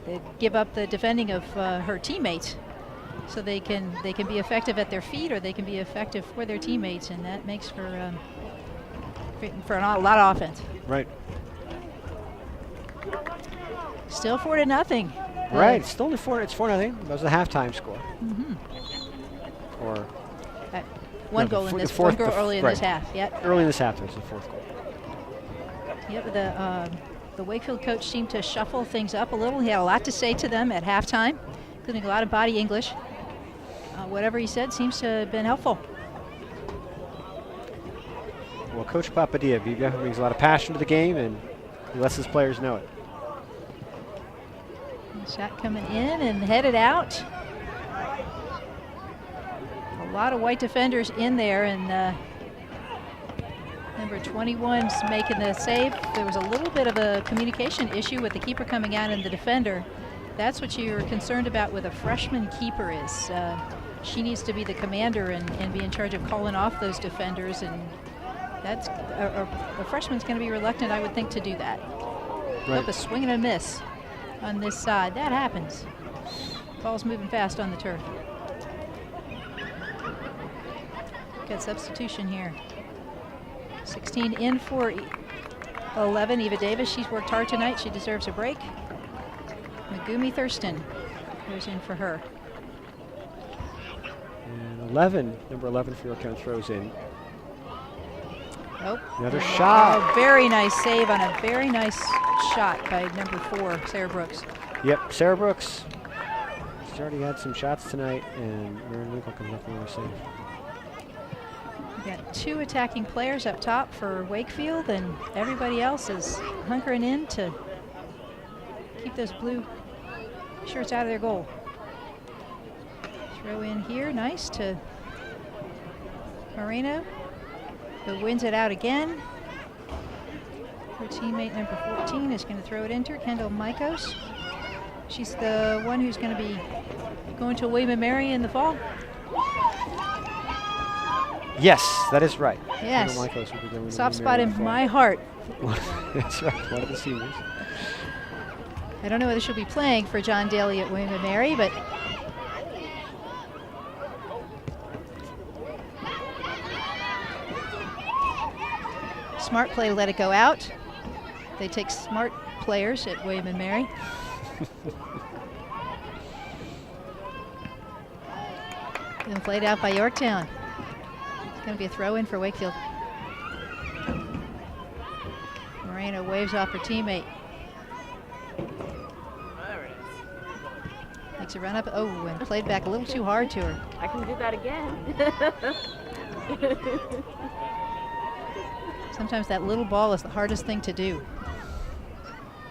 they give up the defending of her teammates, so they can be effective at their feet, or they can be effective for their teammates, and that makes for a lot of offense. Right. Still 4-0. Right. It's still only 4. It's 4-0. That was the halftime score. Or one no, goal in the this. fourth, One goal early in this half. Yep. Early in this half, there's the 4th goal. Yep. The Wakefield coach seemed to shuffle things up a little. He had a lot to say to them at halftime, including a lot of body English. Whatever he said seems to have been helpful. Well, Coach Papadilla brings a lot of passion to the game, and he lets his players know it. Shot coming in and headed out. A lot of white defenders in there, and number 21's making the save. There was a little bit of a communication issue with the keeper coming out and the defender. That's what you're concerned about with a freshman keeper is she needs to be the commander and be in charge of calling off those defenders, and that's a freshman's going to be reluctant, I would think, to do that. Right. Hope a swing and a miss on this side. That happens. Ball's moving fast on the turf. Got substitution here. 16 in for 11. Eva Davis, she's worked hard tonight. She deserves a break. Megumi Thurston goes in for her. And number 11 for Yorktown throws in. Oh, another shot. Oh, very nice save on a very nice shot by number 4, Sarah Brooks. Yep, Sarah Brooks. She's already had some shots tonight, and Mary Winkle comes up with a save. We got 2 attacking players up top for Wakefield, and everybody else is hunkering in to keep those blue shirts out of their goal. Throw in here, nice to Moreno, who wins it out again. Her teammate number 14 is going to throw it into her, Kendall Mikos. She's the one who's going to be going to William & Mary in the fall. Yes, that is right. Yes. Kendall Mikos will be going to Soft William & spot Mary in the fall. my heart. That's right, one of the seniors. I don't know whether she'll be playing for John Daly at William & Mary, but smart play to let it go out. They take smart players at William & Mary. And played out by Yorktown. It's going to be a throw in for Wakefield. Moreno waves off her teammate. Makes a run up. Oh, and played back a little too hard to her. I can do that again. Sometimes that little ball is the hardest thing to do.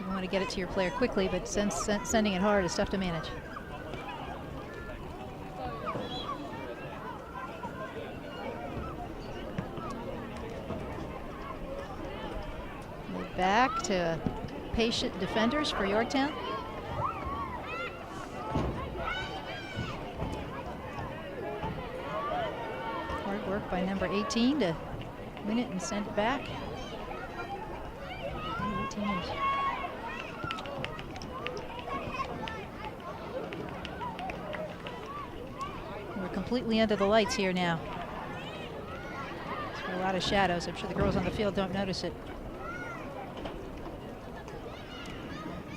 You want to get it to your player quickly, but sending it hard is tough to manage. Move back to patient defenders for Yorktown. Hard work by number 18 to win it and send it back. We're completely under the lights here now. There's a lot of shadows. I'm sure the girls on the field don't notice it.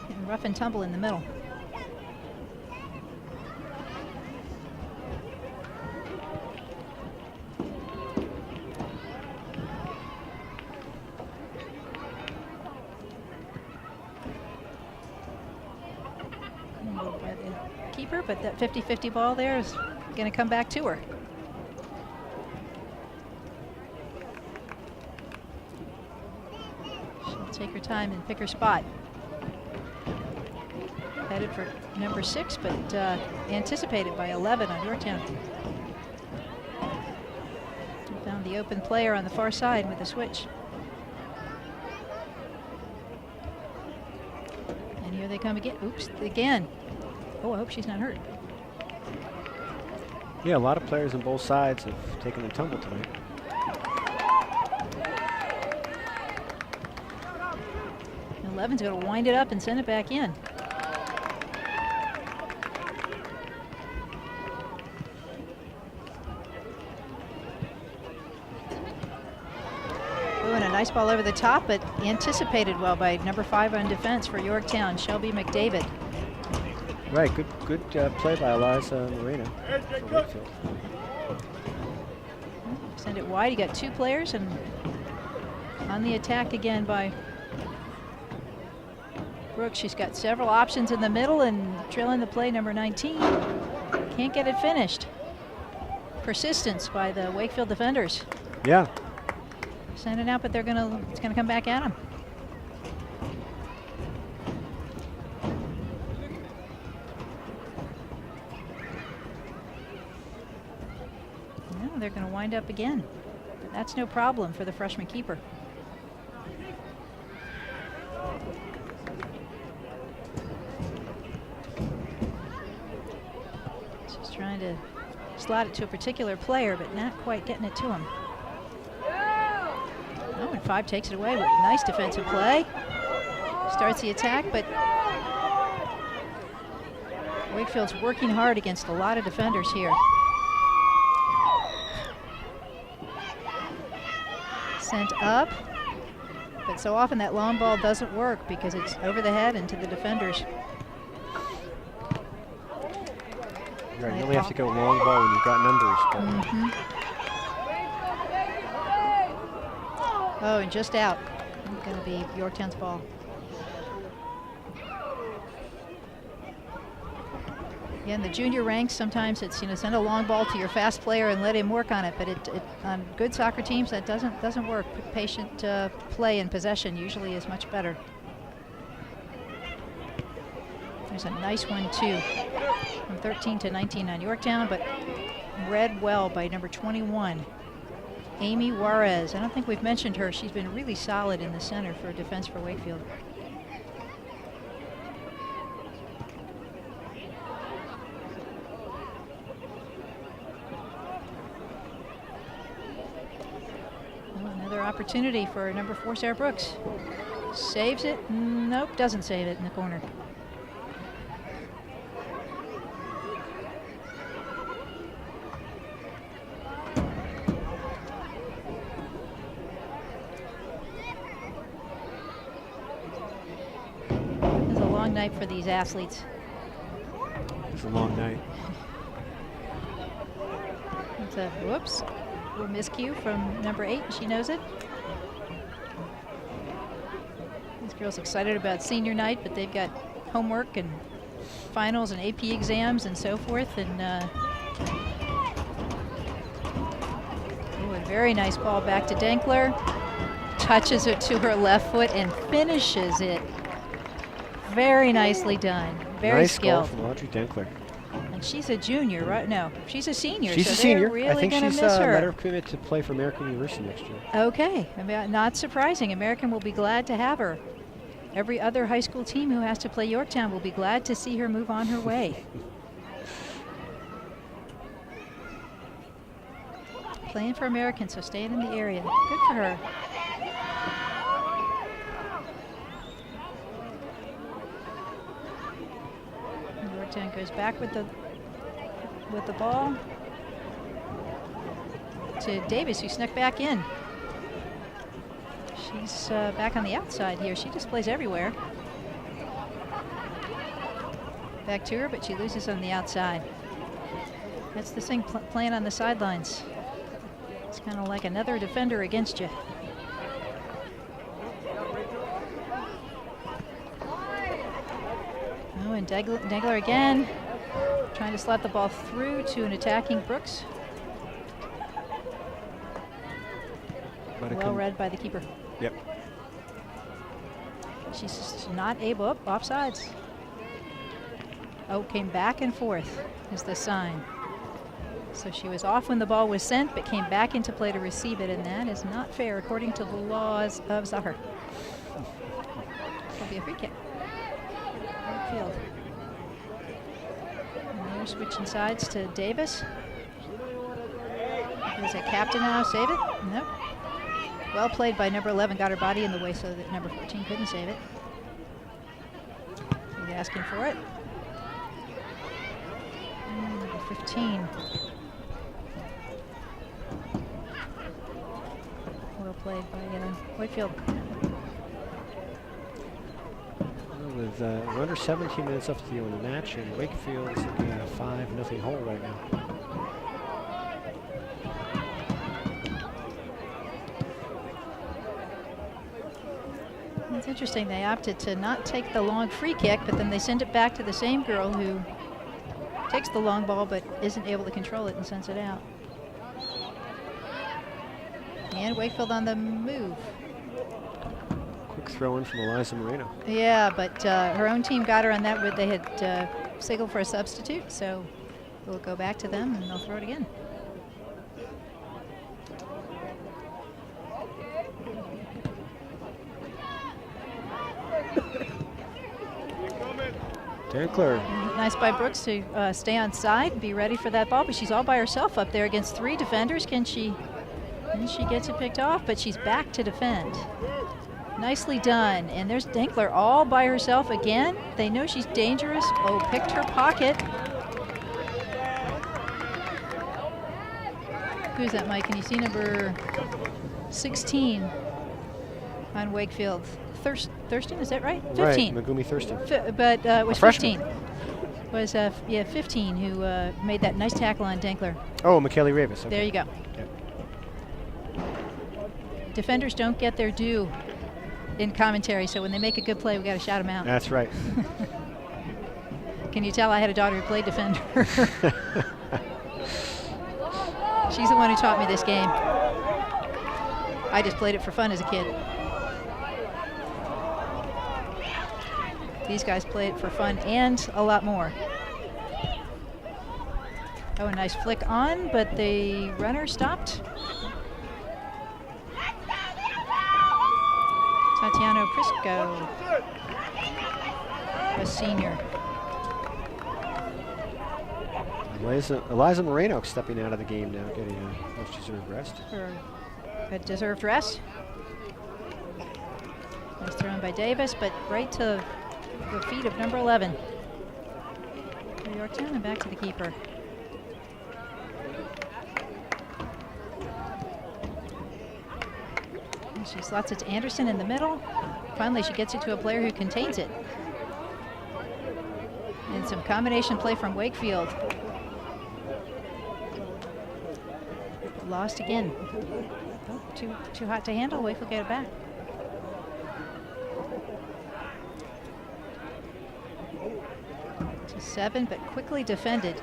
Getting rough and tumble in the middle. Keeper, but that 50-50 ball there is going to come back to her. She'll take her time and pick her spot. Headed for number 6, but anticipated by 11 on Yorktown. Found the the open player on the far side with the switch. And here they come again. Oops, again. Oh, I hope she's not hurt. Yeah, a lot of players on both sides have taken a tumble tonight. And Levin's going to wind it up and send it back in. Oh, and a nice ball over the top, but anticipated well by number 5 on defense for Yorktown, Shelby McDavid. Right, good play by Eliza Moreno for Wakefield. Send it wide. You got 2 players, and on the attack again by Brooks. She's got several options in the middle and trailing the play, number 19. Can't get it finished. Persistence by the Wakefield defenders. Yeah. Send it out, but it's gonna come back at them. They're going to wind up again. But that's no problem for the freshman keeper. She's trying to slot it to a particular player, but not quite getting it to him. Oh, and 5 takes it away with nice defensive play. Starts the attack, but Wakefield's working hard against a lot of defenders here. Sent up, but so often that long ball doesn't work because it's over the head into the defenders. Right, you only have to go long ball when you've got numbers. Oh, and just out. It's going to be Yorktown's ball. Yeah, in the junior ranks, sometimes it's, send a long ball to your fast player and let him work on it. But on good soccer teams, that doesn't work. Patient play and possession usually is much better. There's a nice one too, from 13 to 19 on Yorktown, but read well by number 21, Amy Juarez. I don't think we've mentioned her. She's been really solid in the center for defense for Wakefield. Opportunity for number 4, Sarah Brooks. Saves it. Nope, doesn't save it in the corner. It's a long night for these athletes. It's a long night. It's a whoops. Little miscue from number 8, and she knows it. These girls excited about senior night, but they've got homework and finals and AP exams and so forth. And ooh, a very nice ball back to Denkler. Touches it to her left foot and finishes it. Very nicely done. Very nice skilled. Goal from Audrey Denkler. And she's a junior, right? No, she's a senior. She's so a senior. They're really I think gonna she's miss her. letter of commitment to play for American University next year. Okay, not surprising. American will be glad to have her. Every other high school team who has to play Yorktown will be glad to see her move on her way. Playing for American, so staying in the area. Good for her. Yorktown goes back with the ball to Davis, who snuck back in. She's back on the outside here. She just plays everywhere. Back to her, but she loses on the outside. That's the thing, playing on the sidelines. It's kind of like another defender against you. Oh, and Degler again, trying to slap the ball through to an attacking Brooks. Well read by the keeper. Yep. She's just not able, offsides. Oh, came back and forth is the sign. So she was off when the ball was sent, but came back into play to receive it, and that is not fair according to the laws of soccer. It'll be a free kick. Field. And they're switching sides to Davis. Is a captain now, save it? Nope. Well played by number 11, got her body in the way so that number 14 couldn't save it. He's asking for it. Number 15. Well played by Wakefield. With we're under 17 minutes left to the end of the match, and Wakefield is looking at a 5-0 hole right now. It's interesting, they opted to not take the long free kick, but then they send it back to the same girl who takes the long ball but isn't able to control it and sends it out. And Wakefield on the move. Quick throw in from Eliza Moreno. Yeah, but her own team got her on that, but they had signaled for a substitute, so we'll go back to them and they'll throw it again. Dankler. Nice by Brooks to stay on side and be ready for that ball, but she's all by herself up there against 3 defenders. Can she gets it picked off, but she's back to defend. Nicely done. And there's Dankler all by herself again. They know she's dangerous. Oh, picked her pocket. Who's that, Mike? Can you see number 16 on Wakefield? Thurston, is that right? 15. Right, Megumi Thurston. But it was 15. Freshman. Was 15 who made that nice tackle on Dankler. Oh, McKelly Ravis. Okay. There you go. Yep. Defenders don't get their due in commentary, so when they make a good play, we got to shout them out. That's right. Can you tell I had a daughter who played defender? She's the one who taught me this game. I just played it for fun as a kid. These guys play it for fun and a lot more. Oh, a nice flick on, but the runner stopped. Tatiana Prisco, a senior. Eliza Moreno stepping out of the game now, getting a much deserved rest. For a deserved rest. Nice thrown by Davis, but right to the feet of number 11. For Yorktown and back to the keeper. And she slots it to Anderson in the middle. Finally, she gets it to a player who contains it. And some combination play from Wakefield. Lost again. Oh, too hot to handle. Wakefield get it back. To 7, but quickly defended.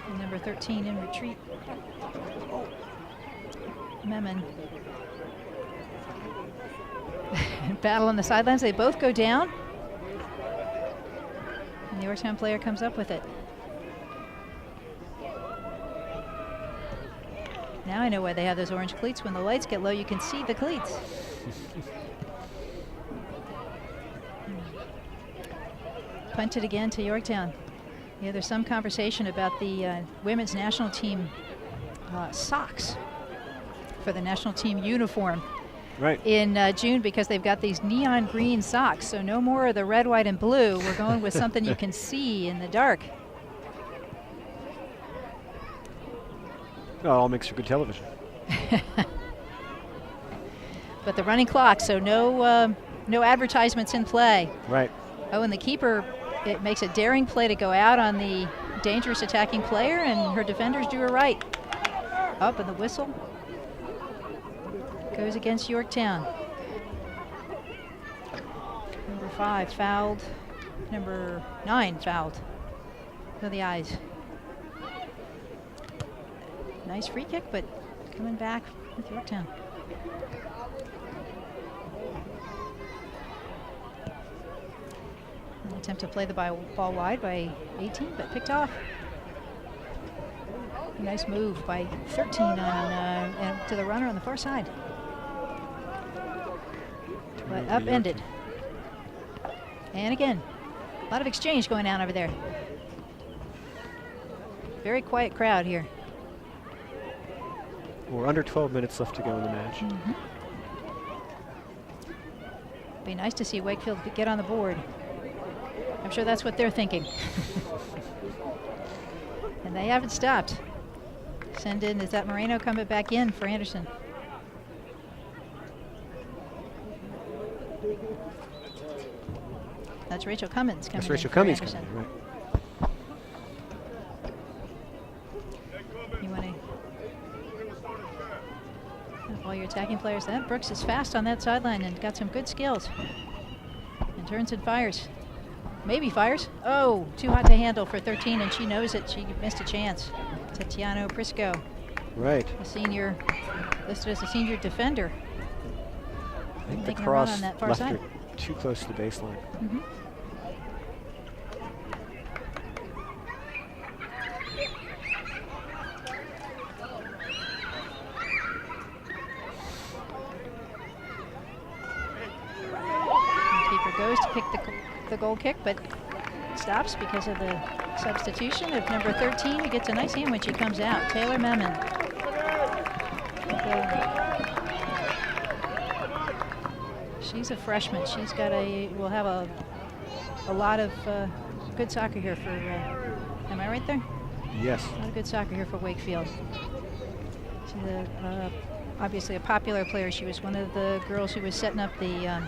And number 13 in retreat. Memon. Battle on the sidelines. They both go down. And the Yorktown player comes up with it. Now I know why they have those orange cleats. When the lights get low, you can see the cleats. Punted again to Yorktown. Yeah, there's some conversation about the women's national team socks for the national team uniform. Right. In June, because they've got these neon green socks. So no more of the red, white, and blue. We're going with something you can see in the dark. Oh, it all makes for good television. But the running clock, so no advertisements in play. Right. Oh, and the keeper, it makes a daring play to go out on the dangerous attacking player, and her defenders do her right. Up, and the whistle goes against Yorktown. Number 5 fouled. Number 9 fouled. To the eyes. Nice free kick, but coming back with Yorktown. Attempt to play the ball wide by 18, but picked off. Nice move by 13 on and to the runner on the far side. But upended. And again, a lot of exchange going on over there. Very quiet crowd here. We're under 12 minutes left to go in the match. Be nice to see Wakefield get on the board. I'm sure that's what they're thinking. And they haven't stopped. Send in, is that Moreno coming back in for Anderson? That's Rachel Cummins coming in. That's Rachel for Cummins Anderson. coming in, right. You want to all your attacking players. That Brooks is fast on that sideline and got some good skills. And turns and fires. Maybe fires. Oh, too hot to handle for 13, and she knows it. She missed a chance. Tatiana Prisco. Right. A senior, listed as a senior defender. I think the Making a run cross on that far left side. her too close to the baseline. Keeper goes to kick the goal kick, but stops because of the substitution of number 13, who gets a nice hand when she comes out. Taylor Memon. She's a freshman. She's got will have a lot of good soccer here for, am I right there? Yes. A lot of good soccer here for Wakefield. She's obviously a popular player. She was one of the girls who was setting up the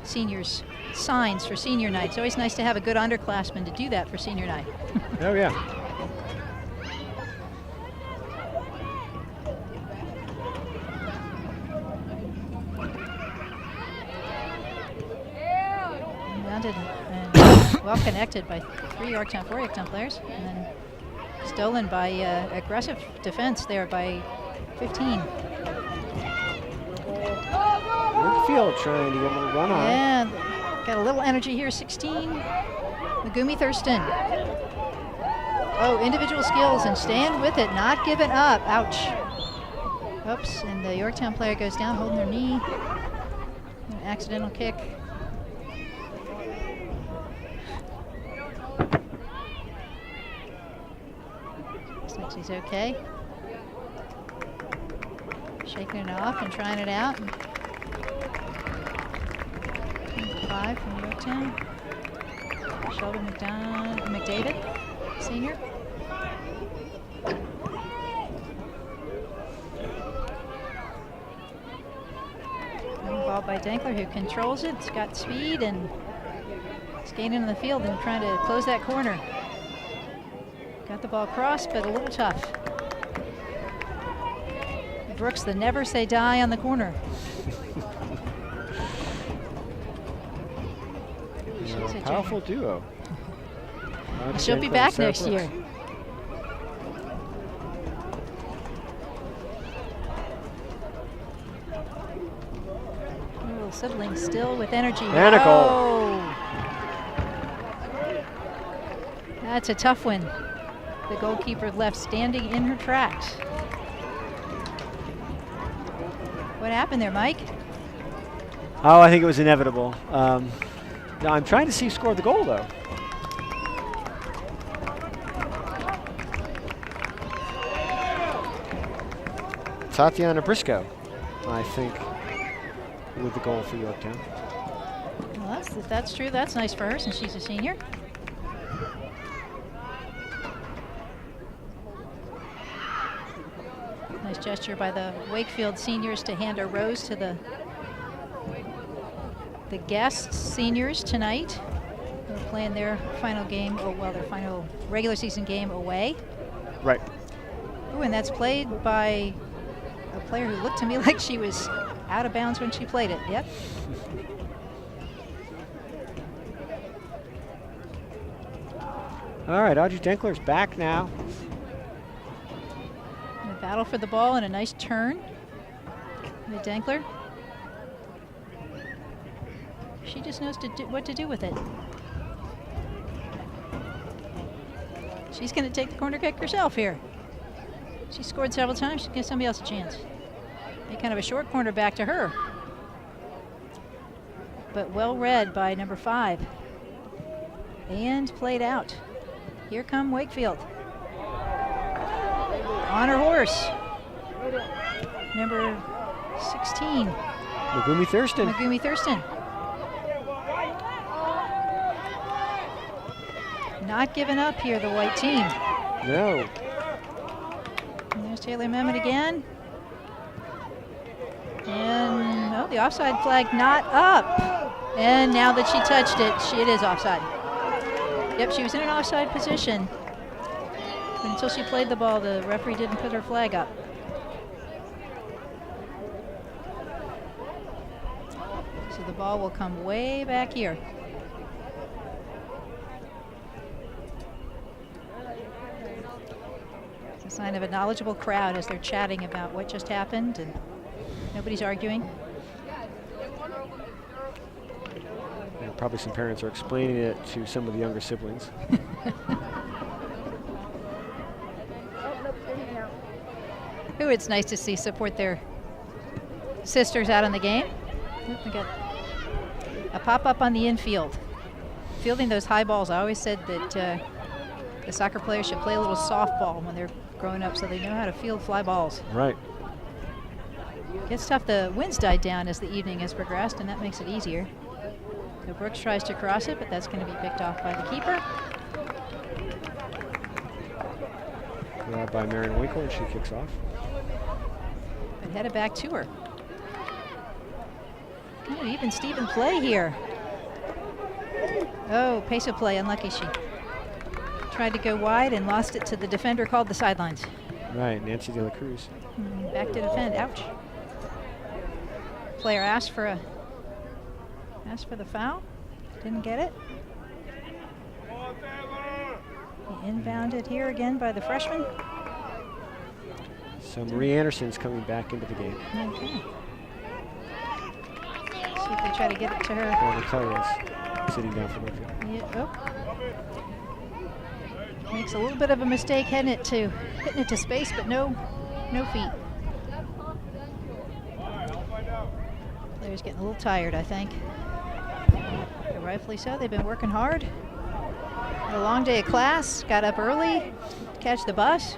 seniors' signs for senior night. It's always nice to have a good underclassman to do that for senior night. Oh, yeah. Mounted and well connected by 4 Yorktown players, and then stolen by aggressive defense there by 15. Wakefield trying to get a little run on. Yeah, got a little energy here. 16, Megumi Thurston. Oh, individual skills and staying with it, not giving up. Ouch. Oops, and the Yorktown player goes down holding their knee. An accidental kick. Looks like she's okay. Shaking it off and trying it out. 5 from Yorktown. Sheldon McDavid, senior. Ball by Dankler, who controls it. It's got speed and it's gaining in the field and trying to close that corner. Got the ball crossed, but a little tough. Brooks, the never say die on the corner. Powerful duo. She'll be back next year. Oh, settling still with energy. And a goal. Oh. That's a tough one. The goalkeeper left standing in her tracks. What happened there, Mike? Oh, I think it was inevitable. I'm trying to see who scored the goal, though. Tatiana Briscoe, I think, with the goal for Yorktown. Well, that's true. That's nice for her since she's a senior. Nice gesture by the Wakefield seniors to hand a rose to the guest seniors tonight. They're playing their final game, their final regular season game away. Right. Ooh, and that's played by a player who looked to me like she was out of bounds when she played it. Yep. All right, Audrey Denkler's back now. And a battle for the ball and a nice turn with Denkler. She just knows what to do with it. She's going to take the corner kick herself here. She scored several times. She gives somebody else a chance. They kind of a short corner back to her. But well read by number 5. And played out. Here come Wakefield. On her horse. Number 16. Megumi Thurston. Megumi Thurston. Not giving up here, the white team. No. And there's Taylor Mehmet again. And no, the offside flag not up. And now that she touched it, it is offside. Yep, she was in an offside position. But until she played the ball, the referee didn't put her flag up. So the ball will come way back here. It's a sign of a knowledgeable crowd as they're chatting about what just happened, and nobody's arguing. And probably some parents are explaining it to some of the younger siblings. Ooh, it's nice to see support their sisters out on the game. Oop, we got a pop-up on the infield. Fielding those high balls, I always said that the soccer players should play a little softball when they're growing up so they know how to field fly balls. Right. Gets tough. The winds died down as the evening has progressed, and that makes it easier. So Brooks tries to cross it, but that's going to be picked off by the keeper. Grabbed by Marion Winkle, and she kicks off. But headed back to her. Good, even Steven play here. Oh, pace of play, unlucky. She tried to go wide and lost it to the defender called the sidelines. Right, Nancy De La Cruz. Back to defend, ouch. Player asked for the foul, didn't get it. Inbounded here again by the freshman. So Marie Anderson's coming back into the game. Okay. See if they try to get it to her. Well, Natalia's sitting down for Wakefield. Yeah, oh. Makes a little bit of a mistake hitting it to space, but no feet. Players getting a little tired, I think. But rightfully so. They've been working hard. Had a long day of class. Got up early to catch the bus.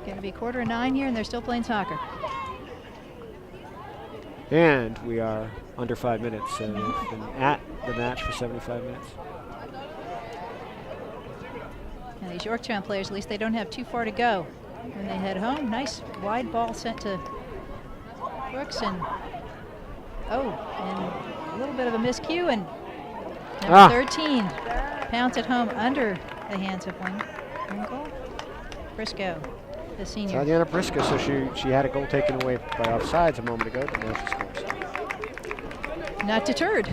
Going to be 8:45 here, and they're still playing soccer. And we are under 5 minutes, so we've been at the match for 75 minutes. Now these Yorktown players, at least they don't have too far to go when they head home. Nice wide ball sent to Brooks, and a little bit of a miscue, and number 13 pounds it home under the hands of Winkle. Briscoe, the senior. Tatiana Briscoe, so she had a goal taken away by offsides a moment ago, but now she scores. Not deterred.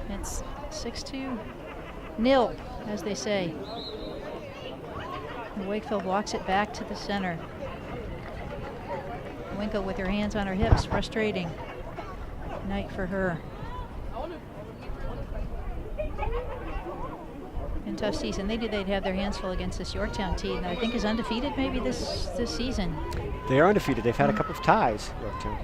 It's 6-2-0, as they say. And Wakefield walks it back to the center. Winkle with her hands on her hips, frustrating night for her. And tough season. They knew they'd have their hands full against this Yorktown team that I think is undefeated maybe this season. They are undefeated. They've had a couple of ties, Yorktown.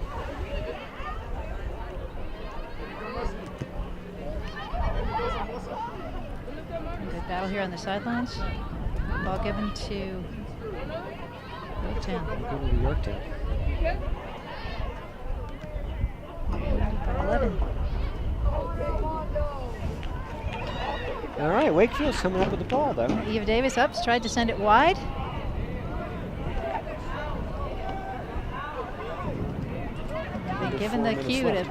Good battle here on the sidelines. Ball given to Yorktown. Yorktown. By 11. All right, Wakefield's coming up with the ball, though. Eva Davis ups, tried to send it wide. They've given the cue to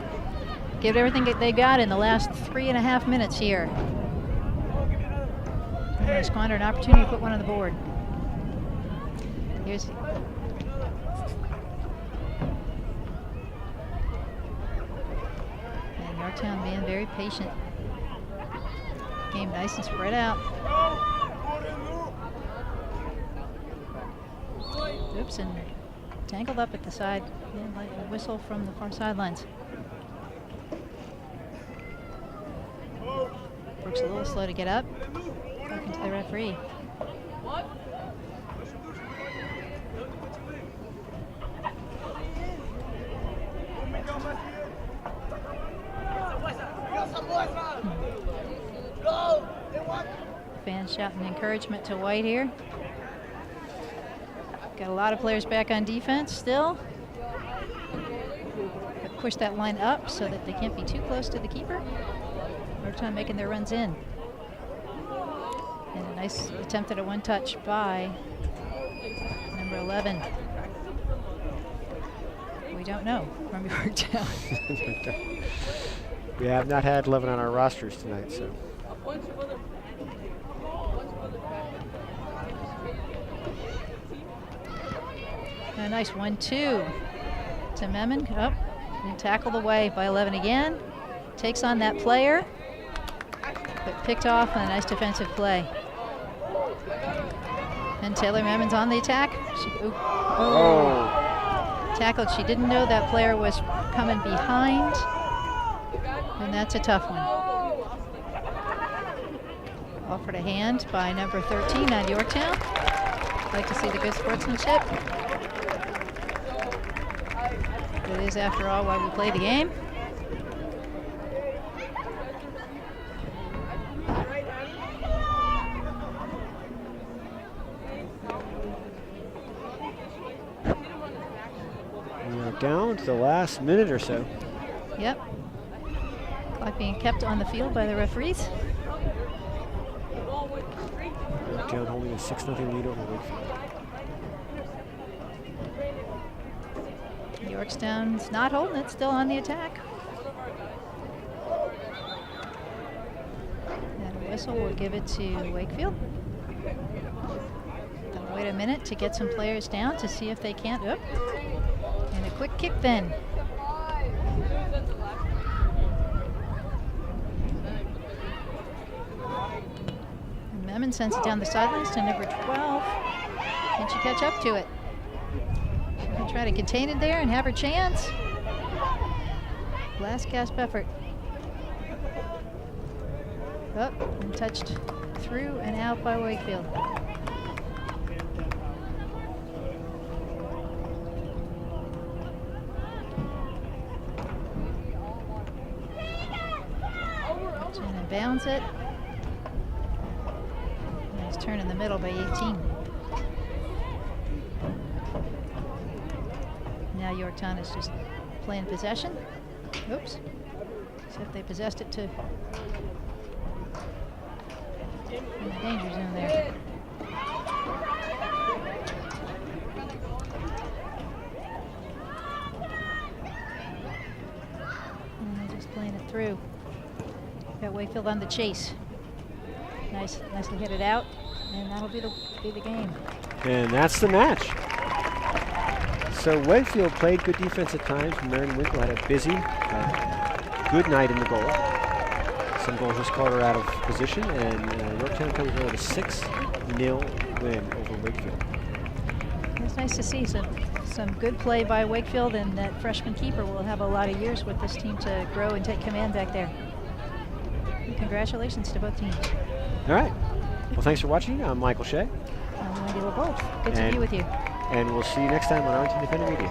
give everything that they got in the last 3.5 minutes here. And they squander an opportunity to put one on the board. Here's and Yorktown being very patient. Game nice and spread out. Oops, and tangled up at the side. Yeah, like a whistle from the far sidelines. Looks a little slow to get up. Talking to the referee. Fans shouting encouragement to White here. Got a lot of players back on defense still. But push that line up so that they can't be too close to the keeper. Yorktown making their runs in. And a nice attempt at a one-touch by number 11. We don't know from Yorktown. We have not had 11 on our rosters tonight, so. A nice 1-2 to Memon. Up and tackled away by 11 again. Takes on that player, but picked off on a nice defensive play. And Taylor Memon's on the attack. Tackled. She didn't know that player was coming behind, and that's a tough one. Offered a hand by number 13 on Yorktown. Like to see the good sportsmanship. It is, after all, why we play the game. We are down to the last minute or so. Yep. Clock being kept on the field by the referees. Yorktown holding a 6-0 lead over Wakefield. Yorktown's not holding it, still on the attack. And a whistle will give it to Wakefield. They'll wait a minute to get some players down to see if they can't. And a quick kick then. And Memon sends it down the sidelines to number 12. Can she catch up to it? Try to contain it there and have her chance. Last gasp effort. Up and touched through and out by Wakefield. Turn and bounds it. Nice turn in the middle by 18. Now Yorktown is just playing possession. Oops. See if they possessed it to in the danger zone there. And they're just playing it through. Got Wakefield on the chase. Nicely hit it out, and that'll be the game. And that's the match. So Wakefield played good defense at times. Marion Winkle had a busy, good night in the goal. Some goals just caught her out of position, and Yorktown comes away with a 6-0 win over Wakefield. It's nice to see some good play by Wakefield, and that freshman keeper will have a lot of years with this team to grow and take command back there. And congratulations to both teams. All right. Well, thanks for watching. I'm Michael Shea. I'm Wendy LeBolt. Good to be with you. And we'll see you next time on Arlington Independent Media.